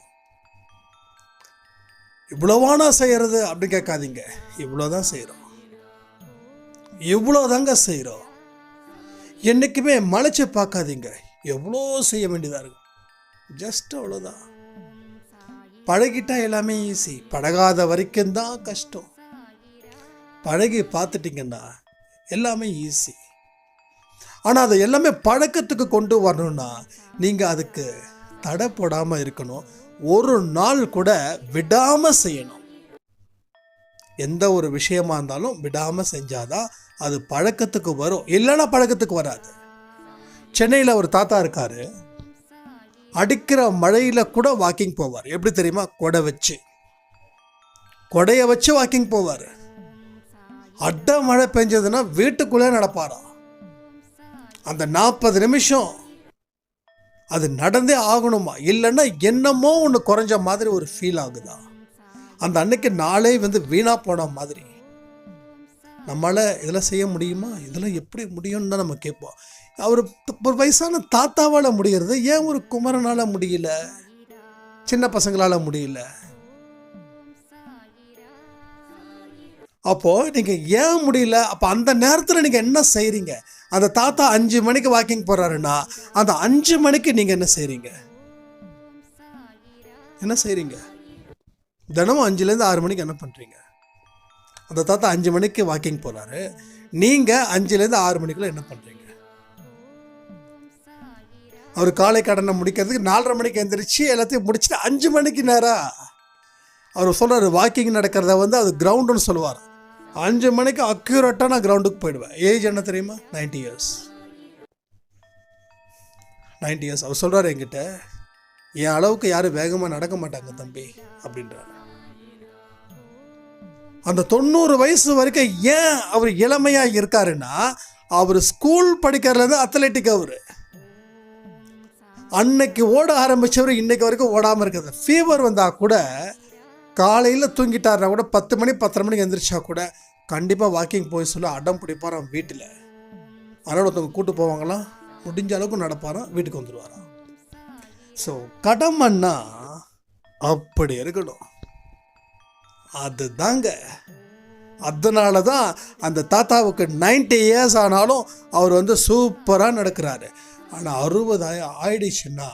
இவ்வளோவானா செய்கிறது அப்படின்னு கேட்காதீங்க. இவ்வளோதான் செய்கிறோம், இவ்வளோதாங்க செய்கிறோம். என்றைக்குமே மலைச்சு பார்க்காதீங்க, எவ்வளோ செய்ய வேண்டியதாக இருக்கும். ஜஸ்ட் அவ்வளோதான். பழகிட்டா எல்லாமே ஈஸி, பழகாத வரைக்கும் தான் கஷ்டம். பழகி பார்த்துட்டிங்கன்னா எல்லாமே ஈஸி. ஆனால் அதை எல்லாமே பழக்கத்துக்கு கொண்டு வரணும்னா நீங்கள் அதுக்கு தடை போடாமல் இருக்கணும். ஒரு நாள் கூட விடாமல் செய்யணும். எந்த ஒரு விஷயமா இருந்தாலும் விடாமல் செஞ்சாதான் அது பழக்கத்துக்கு வரும், இல்லைன்னா பழக்கத்துக்கு வராது. சென்னையில் ஒரு தாத்தா இருக்கார், அடிக்கிற மழையில் கூட வாக்கிங் போவார். எப்படி தெரியுமா? கொடையை வச்சு வாக்கிங் போவார். அட்ட மழை பெஞ்சதுன்னா வீட்டுக்குள்ளே நடப்பாரா. அந்த 40 நிமிஷம் அது நடந்தே ஆகணுமா, இல்லைன்னா என்னமோ ஒன்று குறைஞ்ச மாதிரி ஒரு ஃபீல் ஆகுதா, அந்த அன்னைக்கு நாளே வீணாக போன மாதிரி. நம்மளால் இதெல்லாம் செய்ய முடியுமா? இதெல்லாம் எப்படி முடியும்னு தான் நம்ம கேட்போம். அவர் ஒரு வயசான தாத்தாவால் முடிகிறது, ஏன் ஒரு குமரனால் முடியல, சின்ன பசங்களால் முடியல? அப்போது நீங்கள் ஏன் முடியல? அப்போ அந்த நேரத்தில் நீங்கள் என்ன செய்கிறீங்க? அந்த தாத்தா 5 மணிக்கு வாக்கிங் போகிறாருன்னா அந்த 5 மணிக்கு நீங்கள் என்ன செய்கிறீங்க? தினமும் 5லேருந்து 6 மணிக்கு என்ன பண்ணுறீங்க? அந்த தாத்தா 5 மணிக்கு வாக்கிங் போகிறாரு, நீங்கள் 5லேருந்து 6 மணிக்குள்ள என்ன பண்ணுறீங்க? அவர் காலை கடனை முடிக்கிறதுக்கு 4:30 மணிக்கு எழுந்திரிச்சு எல்லாத்தையும் முடிச்சுட்டு 5 மணிக்கு நேராக அவர் சொல்கிறார், வாக்கிங் நடக்கிறத அது கிரவுண்டுன்னு சொல்லுவார். 5 மணிக்கு அக்யூரேட்டாக நான் கிரவுண்டுக்கு போயிடுவேன். ஏஜ் என்ன தெரியுமா? 90 இயர்ஸ். அவர் சொல்கிறார் என்கிட்ட, என் அளவுக்கு யாரும் வேகமாக நடக்க மாட்டாங்க தம்பி அப்படின்றார். அந்த 90 வயசு வரைக்கும் ஏன் அவர் இளமையாக இருக்காருன்னா, அவர் ஸ்கூல் படிக்கிறதுலேருந்து அத்லெட்டிக். அவர் அன்னைக்கு ஓட ஆரம்பித்தவர் இன்னைக்கு வரைக்கும் ஓடாமல் இருக்கிறது. ஃபீவர் வந்தால் கூட காலையில் தூங்கிட்டாருனா கூட 10 மணி 10:30 மணிக்கு எழுந்திரிச்சா கூட கண்டிப்பாக வாக்கிங் போய் சொல்ல அடம் பிடிப்பாராம் வீட்டில். அதனால் ஒருத்தவங்க கூட்டு போவாங்களாம், முடிஞ்ச அளவுக்கு நடப்பாராம், வீட்டுக்கு வந்துடுவாராம். ஸோ கடமைன்னா அப்படி இருக்கணும், அதுதாங்க. அதனால தான் அந்த தாத்தாவுக்கு 90 இயர்ஸ் ஆனாலும் அவர் சூப்பராக நடக்கிறாரு. ஆனால் 60 ஆயிடுச்சுன்னா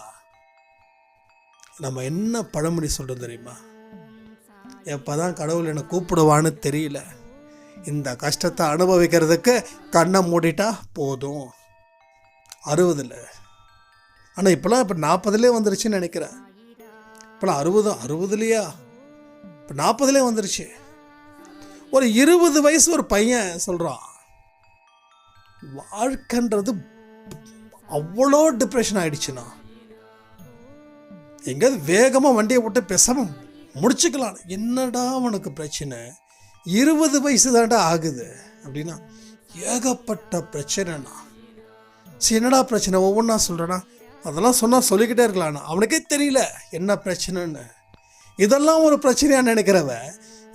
நம்ம என்ன பழமொழி சொல்கிறோம் தெரியுமா? எப்போ தான் கடவுள் என்னை கூப்பிடுவான்னு தெரியல, இந்த கஷ்டத்தை அனுபவிக்கிறதுக்கு கண்ணை மூடிட்டா போதும். 60. ஆனால் இப்போலாம் 40லே வந்துருச்சுன்னு நினைக்கிறேன். இப்போலாம் 60 இப்போ 40லே வந்துருச்சு. ஒரு 20 வயசு ஒரு பையன் சொல்கிறான், வாழ்க்கைன்றது அவ்வளோ டிப்ரெஷன் ஆகிடுச்சுண்ணா, எங்கேயாவது வேகமாக வண்டியை விட்டு பேசாமல் முடிச்சுக்கலாம். என்னடா உனக்கு பிரச்சனை? 20 வயசு தாண்டா ஆகுது அப்படின்னா ஏகப்பட்ட பிரச்சனைண்ணா. சரி, என்னடா பிரச்சனை? ஒவ்வொன்றா சொல்கிறேன்னா அதெல்லாம் சொன்னால் சொல்லிக்கிட்டே இருக்கலாம்ண்ணா. அவனுக்கே தெரியல என்ன பிரச்சனைன்னு. இதெல்லாம் ஒரு பிரச்சனையாக நினைக்கிறவ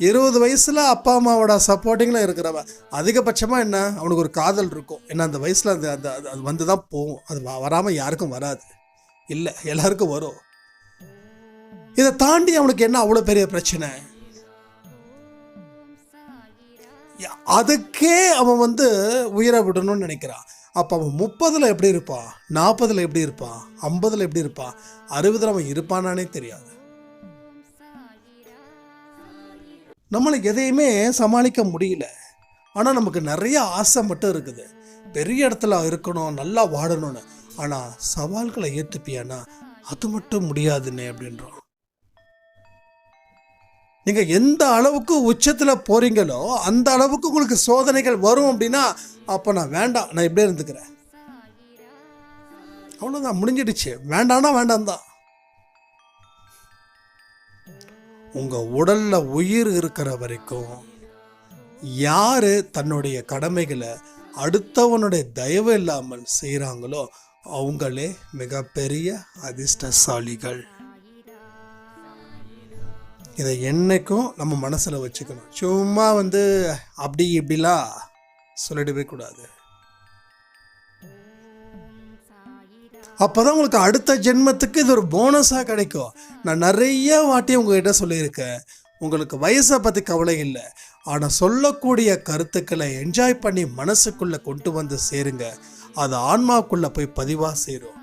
20 வயசில் அப்பா அம்மாவோட சப்போர்ட்டிங்கில் இருக்கிறவ அதிகபட்சமாக என்ன, அவனுக்கு ஒரு காதல் இருக்கும். ஏன்னா அந்த வயசில் அது வந்து தான் போகும். அது வராமல் யாருக்கும் வராது, இல்லை எல்லாருக்கும் வரும். இதை தாண்டி அவனுக்கு என்ன அவ்வளோ பெரிய பிரச்சனை? அதுக்கே அவன் உயிரை விடணும்னு நினைக்கிறான். அப்போ அவன் 30ல் எப்படி இருப்பான், 40ல் எப்படி இருப்பான், 50ல் எப்படி இருப்பான், 60ல் அவன் இருப்பானானே தெரியாது. நம்மளுக்கு எதையுமே சமாளிக்க முடியல. ஆனால் நமக்கு நிறைய ஆசை மட்டும் இருக்குது, பெரிய இடத்துல இருக்கணும், நல்லா வாழணும்னு. ஆனால் சவால்களை ஏற்றுப்பியானா அது மட்டும் முடியாதுன்னு அப்படின்றோம். நீங்கள் எந்த அளவுக்கு உச்சத்தில் போகிறீங்களோ அந்த அளவுக்கு உங்களுக்கு சோதனைகள் வரும் அப்படின்னா, அப்போ நான் வேண்டாம், நான் இப்படியே இருந்துக்கிறேன், அவ்வளோதான், முடிஞ்சிடுச்சு, வேண்டாம்னா வேண்டாம் தான். உங்கள் உடலில் உயிர் இருக்கிற வரைக்கும் யார் தன்னுடைய கடமைகளை அடுத்தவனுடைய தயவு இல்லாமல் செய்கிறாங்களோ அவங்களே மிகப்பெரிய அதிர்ஷ்டசாலிகள். இதை என்னைக்கும் நம்ம மனசில் வச்சுக்கணும். சும்மா அப்படி இப்படிலாம் சொல்லிடவே கூடாது. அப்போ தான் உங்களுக்கு அடுத்த ஜென்மத்துக்கு இது ஒரு போனஸாக கிடைக்கும். நான் நிறைய வாட்டி உங்ககிட்ட சொல்லியிருக்கேன், உங்களுக்கு வயசை பற்றி கவலை இல்லை, ஆனால் சொல்லக்கூடிய கருத்துக்களை என்ஜாய் பண்ணி மனசுக்குள்ளே கொண்டு வந்து சேருங்க. அது ஆன்மாவுக்குள்ளே போய் பதிவாக சேரும்.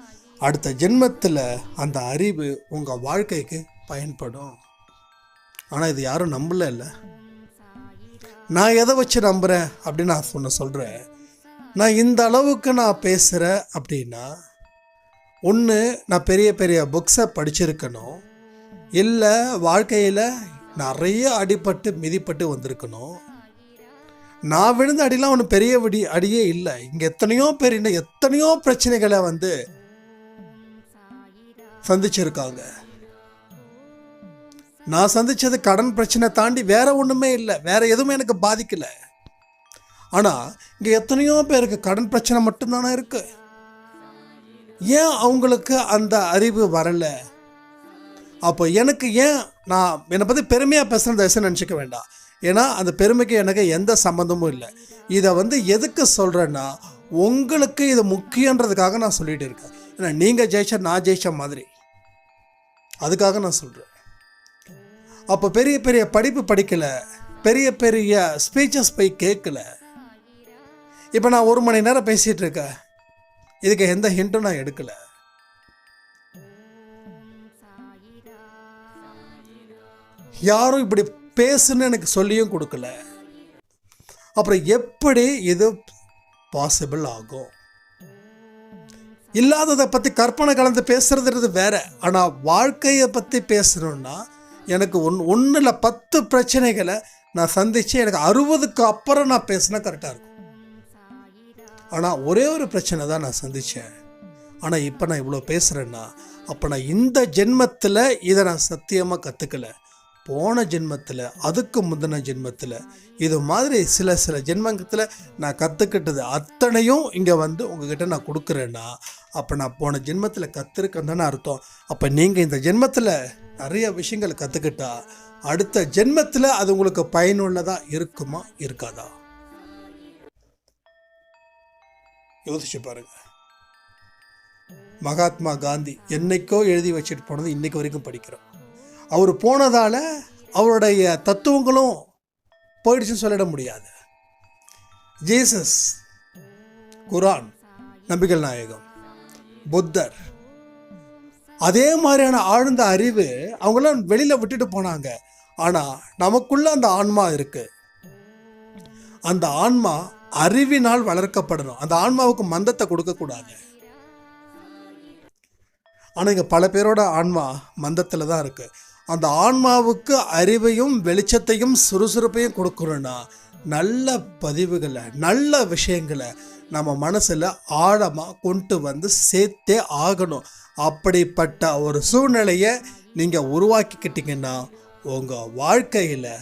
அடுத்த ஜென்மத்தில் அந்த அறிவு உங்கள் வாழ்க்கைக்கு பயன்படும். ஆனால் இது யாரும் நம்பல இல்லை. நான் எதை வச்சு நம்புகிறேன் அப்படின்னு நான் சொல்கிறேன். நான் இந்த அளவுக்கு நான் பேசுகிறேன் அப்படின்னா, ஒன்று நான் பெரிய பெரிய புக்ஸை படிச்சிருக்கணும், இல்லை வாழ்க்கையில் நிறைய அடிபட்டு மிதிப்பட்டு வந்திருக்கணும். நான் விழுந்த அடிலாம் ஒன்று பெரிய அடியே இல்லை. இங்கே எத்தனையோ பேர் இன்னும் எத்தனையோ பிரச்சனைகளை சந்திச்சிருக்காங்க. நான் சந்திச்சது கடன் பிரச்சனை தாண்டி வேற ஒன்றுமே இல்லை, வேற எதுவுமே எனக்கு பாதிக்கலை. ஆனால் இங்கே எத்தனையோ பேருக்கு கடன் பிரச்சனை மட்டும்தானே இருக்கு. ஏன் அவங்களுக்கு அந்த அறிவு வரலை? அப்போ எனக்கு ஏன், நான் என்னை பற்றி பெருமையாக பேசுகிறேன் தயவுசெய்து நினச்சிக்க வேண்டாம். ஏன்னா அந்த பெருமைக்கு எனக்கு எந்த சம்மந்தமும் இல்லை. இதை எதுக்கு சொல்கிறேன்னா, உங்களுக்கு இது முக்கியன்றதுக்காக நான் சொல்லிகிட்டு இருக்கேன். ஏன்னா நீங்கள் ஜெயிச்சா நான் ஜெயிச்ச மாதிரி, அதுக்காக நான் சொல்கிறேன். அப்போ பெரிய பெரிய படிப்பு படிக்கலை, பெரிய பெரிய ஸ்பீச்சஸ் போய் கேட்கல. இப்போ நான் 1 மணி நேரம் பேசிகிட்டு இருக்கேன், இதுக்கு எந்த ஹிண்ட்டும் நான் எடுக்கலை. யாரும் இப்படி பேசுன்னு எனக்கு சொல்லியும் கொடுக்கல. அப்புறம் எப்படி இது பாசிபிள் ஆகும்? இல்லாததை பற்றி கற்பனை கலந்து பேசுறதுன்றது வேற. ஆனால் வாழ்க்கையை பற்றி பேசணுன்னா எனக்கு 1 இல்லை 10 பிரச்சனைகளை நான் சந்தித்து எனக்கு 60க்கு அப்புறம் நான் பேசினா கரெக்டாக இருக்கும். ஆனால் ஒரே ஒரு பிரச்சனை தான் நான் சந்தித்தேன். ஆனால் இப்போ நான் இவ்வளோ பேசுகிறேன்னா, அப்போ நான் இந்த ஜென்மத்தில் இதை நான் சத்தியமாக கற்றுக்கலை. போன ஜென்மத்தில், அதுக்கு முந்தின ஜென்மத்தில், இது மாதிரி சில ஜென்மத்தில் நான் கற்றுக்கிட்டது அத்தனையும் இங்கே உங்ககிட்ட நான் கொடுக்குறேன்னா, அப்போ நான் போன ஜென்மத்தில் கற்றுருக்கேன்னு தானே அர்த்தம். அப்போ நீங்கள் இந்த ஜென்மத்தில் நிறைய விஷயங்களை கற்றுக்கிட்டா அடுத்த ஜென்மத்தில் அது உங்களுக்கு பயனுள்ளதாக இருக்குமா இருக்காதா? யோசிச்சு பாருங்க. மகாத்மா காந்தி என்னைக்கோ எழுதி வச்சுட்டு போனது இன்னைக்கு வரைக்கும் படிக்கிறோம். அவர் போனதால் அவருடைய தத்துவங்களும் போயிடுச்சுன்னு சொல்லிட முடியாது. ஜீசஸ், குரான், நபிகள் நாயகம், புத்தர், அதே மாதிரியான ஆழ்ந்த அறிவு அவங்களாம் வெளியில் விட்டுட்டு போனாங்க. ஆனால் நமக்குள்ள அந்த ஆன்மா இருக்கு. அந்த ஆன்மா அறிவினால் வளர்க்கப்படணும். அந்த ஆன்மாவுக்கு மந்தத்தை கொடுக்கக்கூடாது. ஆனால் இங்கே பல பேரோட ஆன்மா மந்தத்தில் தான் இருக்குது. அந்த ஆன்மாவுக்கு அறிவையும் வெளிச்சத்தையும் சுறுசுறுப்பையும் கொடுக்கணும்னா நல்ல பதிவுகளை, நல்ல விஷயங்களை நம்ம மனசில் ஆழமாக கொண்டு சேர்த்தே ஆகணும். அப்படிப்பட்ட ஒரு சூழ்நிலையை நீங்கள் உருவாக்கிக்கிட்டீங்கன்னா உங்கள் வாழ்க்கையில்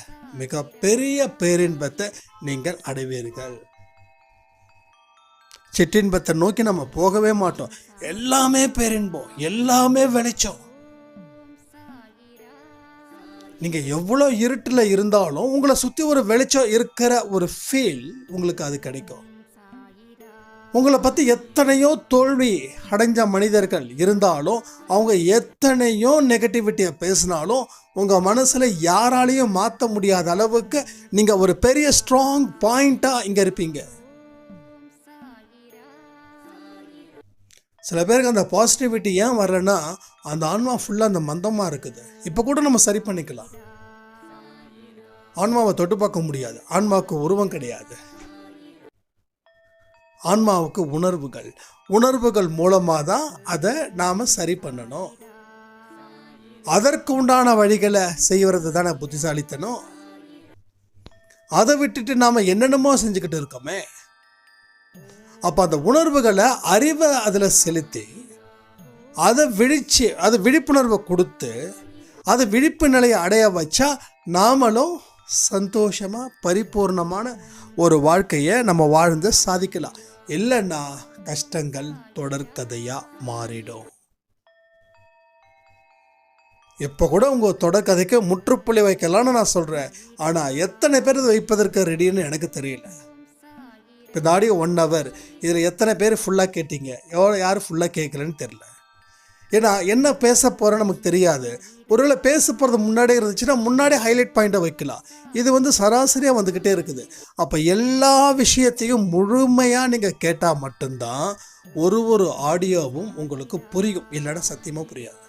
மிகப்பெரிய பேரின்பத்தை நீங்கள் அடைவீர்கள். சிற்றின்பத்தை நோக்கி நம்ம போகவே மாட்டோம். எல்லாமே பேரின்பம், எல்லாமே வெளிச்சம். நீங்கள் எவ்வளோ இருட்டில் இருந்தாலும் உங்களை சுற்றி ஒரு வெளிச்சம் இருக்கிற ஒரு ஃபீல் உங்களுக்கு அது கிடைக்கும். உங்களை பற்றி எத்தனையோ தோல்வி அடைஞ்ச மனிதர்கள் இருந்தாலும், அவங்க எத்தனையோ நெகட்டிவிட்டியை பேசினாலும் உங்கள் மனசில் யாராலையும் மாற்ற முடியாத அளவுக்கு நீங்கள் ஒரு பெரிய ஸ்ட்ராங் பாயிண்ட்டாக இங்கே இருப்பீங்க. சில பேருக்கு அந்த பாசிட்டிவிட்டி ஏன் வரலன்னா, அந்த ஆன்மா ஃபுல்லாக அந்த மந்தமாக இருக்குது. இப்போ கூட நம்ம சரி பண்ணிக்கலாம். ஆன்மாவை தொட்டு பார்க்க முடியாது. ஆன்மாவுக்கு உருவம் கிடையாது. ஆன்மாவுக்கு உணர்வுகள். உணர்வுகள் மூலமாக தான் அதை நாம் சரி பண்ணணும். அதற்கு உண்டான வழிகளை செய்வது தானே புத்திசாலித்தனம். அதை விட்டுட்டு நாம் என்னென்னமோ செஞ்சுக்கிட்டு இருக்கோமே. அப்போ அந்த உணர்வுகளை அறிவை அதில் செலுத்தி அதை அது விழிப்புணர்வை கொடுத்து அதை விழிப்பு நிலையை அடைய வச்சா நாமளும் சந்தோஷமாக பரிபூர்ணமான ஒரு வாழ்க்கையை நம்ம வாழ்ந்து சாதிக்கலாம். இல்லைன்னா கஷ்டங்கள் தொடர்கதையாக மாறிடும். இப்போ கூட உங்கள் தொடர்கதைக்கு முற்றுப்புள்ளி வைக்கலான்னு நான் சொல்கிறேன். ஆனால் எத்தனை பேர் இதை வைப்பதற்கு ரெடின்னு எனக்கு தெரியல. இப்போ இந்த ஆடியோ 1 hour, இதில் எத்தனை பேர் ஃபுல்லாக கேட்டீங்க, யார் ஃபுல்லாக கேட்கலன்னு தெரில. ஏன்னா என்ன பேச போகிறேன்னு நமக்கு தெரியாது. ஒருவேளை பேச போகிறது முன்னாடியே இருந்துச்சுன்னா முன்னாடியே ஹைலைட் பாயிண்ட்டை வைக்கலாம். இது சராசரியாக வந்துக்கிட்டே இருக்குது. அப்போ எல்லா விஷயத்தையும் முழுமையாக நீங்கள் கேட்டால் மட்டும்தான் ஒரு ஆடியோவும் உங்களுக்கு புரியும். இல்லைன்னா சத்தியமாக புரியாது.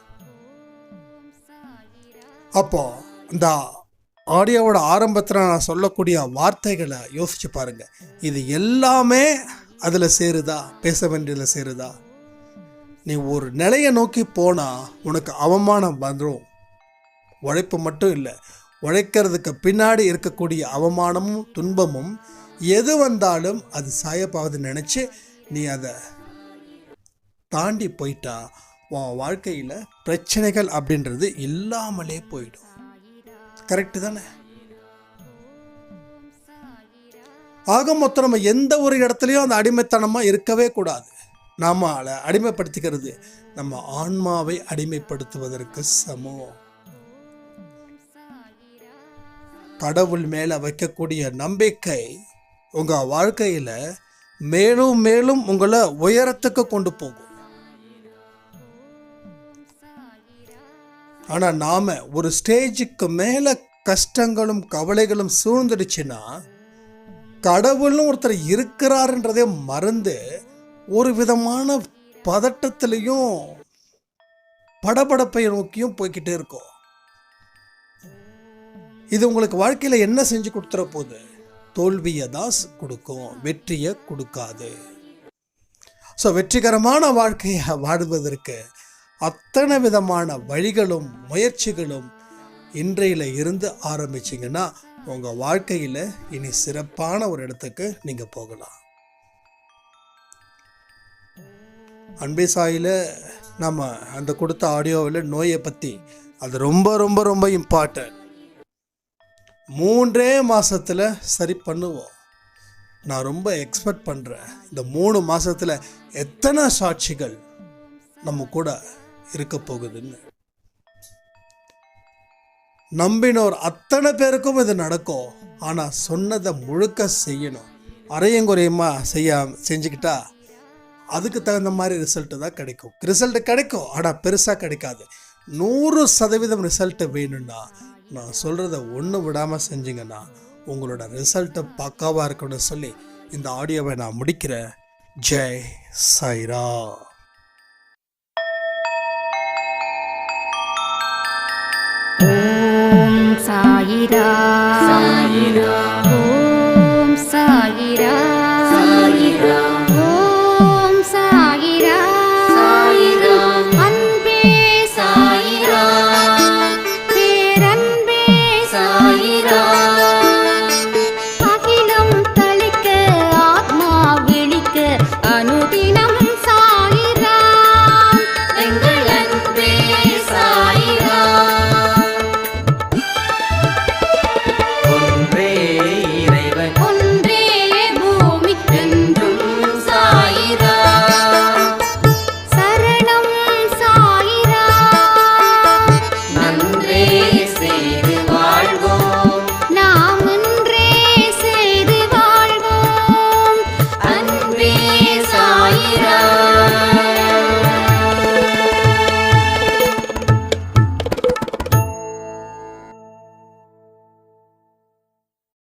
அப்போது இந்த ஆடியோவோட ஆரம்பத்தில் நான் சொல்லக்கூடிய வார்த்தைகளை யோசிச்சு பாருங்கள். இது எல்லாமே அதில் சேருதா? பேச வேண்டியதில் சேருதா? நீ ஒரு நிலையை நோக்கி போனால் உனக்கு அவமானம் வந்துடும். உழைப்பு மட்டும் இல்லை, உழைக்கிறதுக்கு பின்னாடி இருக்கக்கூடிய அவமானமும் துன்பமும் எது வந்தாலும் அது சாயப்பாவது நினச்சி நீ அதை தாண்டி போயிட்டா உன் வாழ்க்கையில் பிரச்சனைகள் அப்படின்றது இல்லாமலே போயிடும். கரெக்டு தானே? ஆக மொத்தம் நம்ம எந்த ஒரு இடத்துலையும் அந்த அடிமைத்தனமாக இருக்கவே கூடாது. நாம் அடிமைப்படுத்திக்கிறது நம்ம ஆன்மாவை அடிமைப்படுத்துவதற்கு சமம். கடவுள் மேலே வைக்கக்கூடிய நம்பிக்கை உங்கள் வாழ்க்கையில் மேலும் மேலும் உங்களை உயரத்துக்கு கொண்டு போகும். ஆனால் நாம் ஒரு ஸ்டேஜுக்கு மேலே கஷ்டங்களும் கவலைகளும் சூழ்ந்துடுச்சுன்னா கடவுள்னு ஒருத்தர் இருக்கிறாருன்றதே மறந்து ஒரு விதமான பதட்டத்திலையும் படபடப்பை நோக்கியும் போய்கிட்டே இருக்கும். இது உங்களுக்கு வாழ்க்கையில் என்ன செஞ்சு கொடுத்துற போகுது? தோல்வியை தான் கொடுக்கும், வெற்றியை கொடுக்காது. ஸோ வெற்றிகரமான வாழ்க்கையை வாழ்வதற்கு அத்தனை விதமான வழிகளும் முயற்சிகளும் இன்றையில இருந்து ஆரம்பிச்சிங்கன்னா உங்கள் வாழ்க்கையில் இனி சிறப்பான ஒரு இடத்துக்கு நீங்கள் போகலாம். அன்பே சாயில நம்ம அந்த கொடுத்த ஆடியோவில் நோயை பற்றி அது ரொம்ப ரொம்ப ரொம்ப இம்பார்ட்டன்ட். 3 மாதத்தில் சரி பண்ணுவோம். நான் ரொம்ப எக்ஸ்பெக்ட் பண்ணுறேன். இந்த 3 மாதத்தில் எத்தனை சாட்சிகள் நம்ம கூட இருக்க போகுதுன்னு. நம்பினோர் அத்தனை பேருக்கும் இது நடக்கும். ஆனால் சொன்னதை முழுக்க செய்யணும். அரையங்குறையமாக செஞ்சுக்கிட்டா அதுக்கு தகுந்த மாதிரி ரிசல்ட்டு தான் கிடைக்கும். ரிசல்ட்டு கிடைக்கும், ஆனால் பெருசாக கிடைக்காது. 100% ரிசல்ட்டு வேணும்னா நான் சொல்கிறத ஒன்று விடாமல் செஞ்சிங்கன்னா உங்களோட ரிசல்ட்டை பக்காவாக இருக்குன்னு சொல்லி இந்த ஆடியோவை நான் முடிக்கிறேன். ஜெய் சாய்ரா. ஓம் சாயிரா சாயிரா, ஓம் சாயிரா சாயிரா.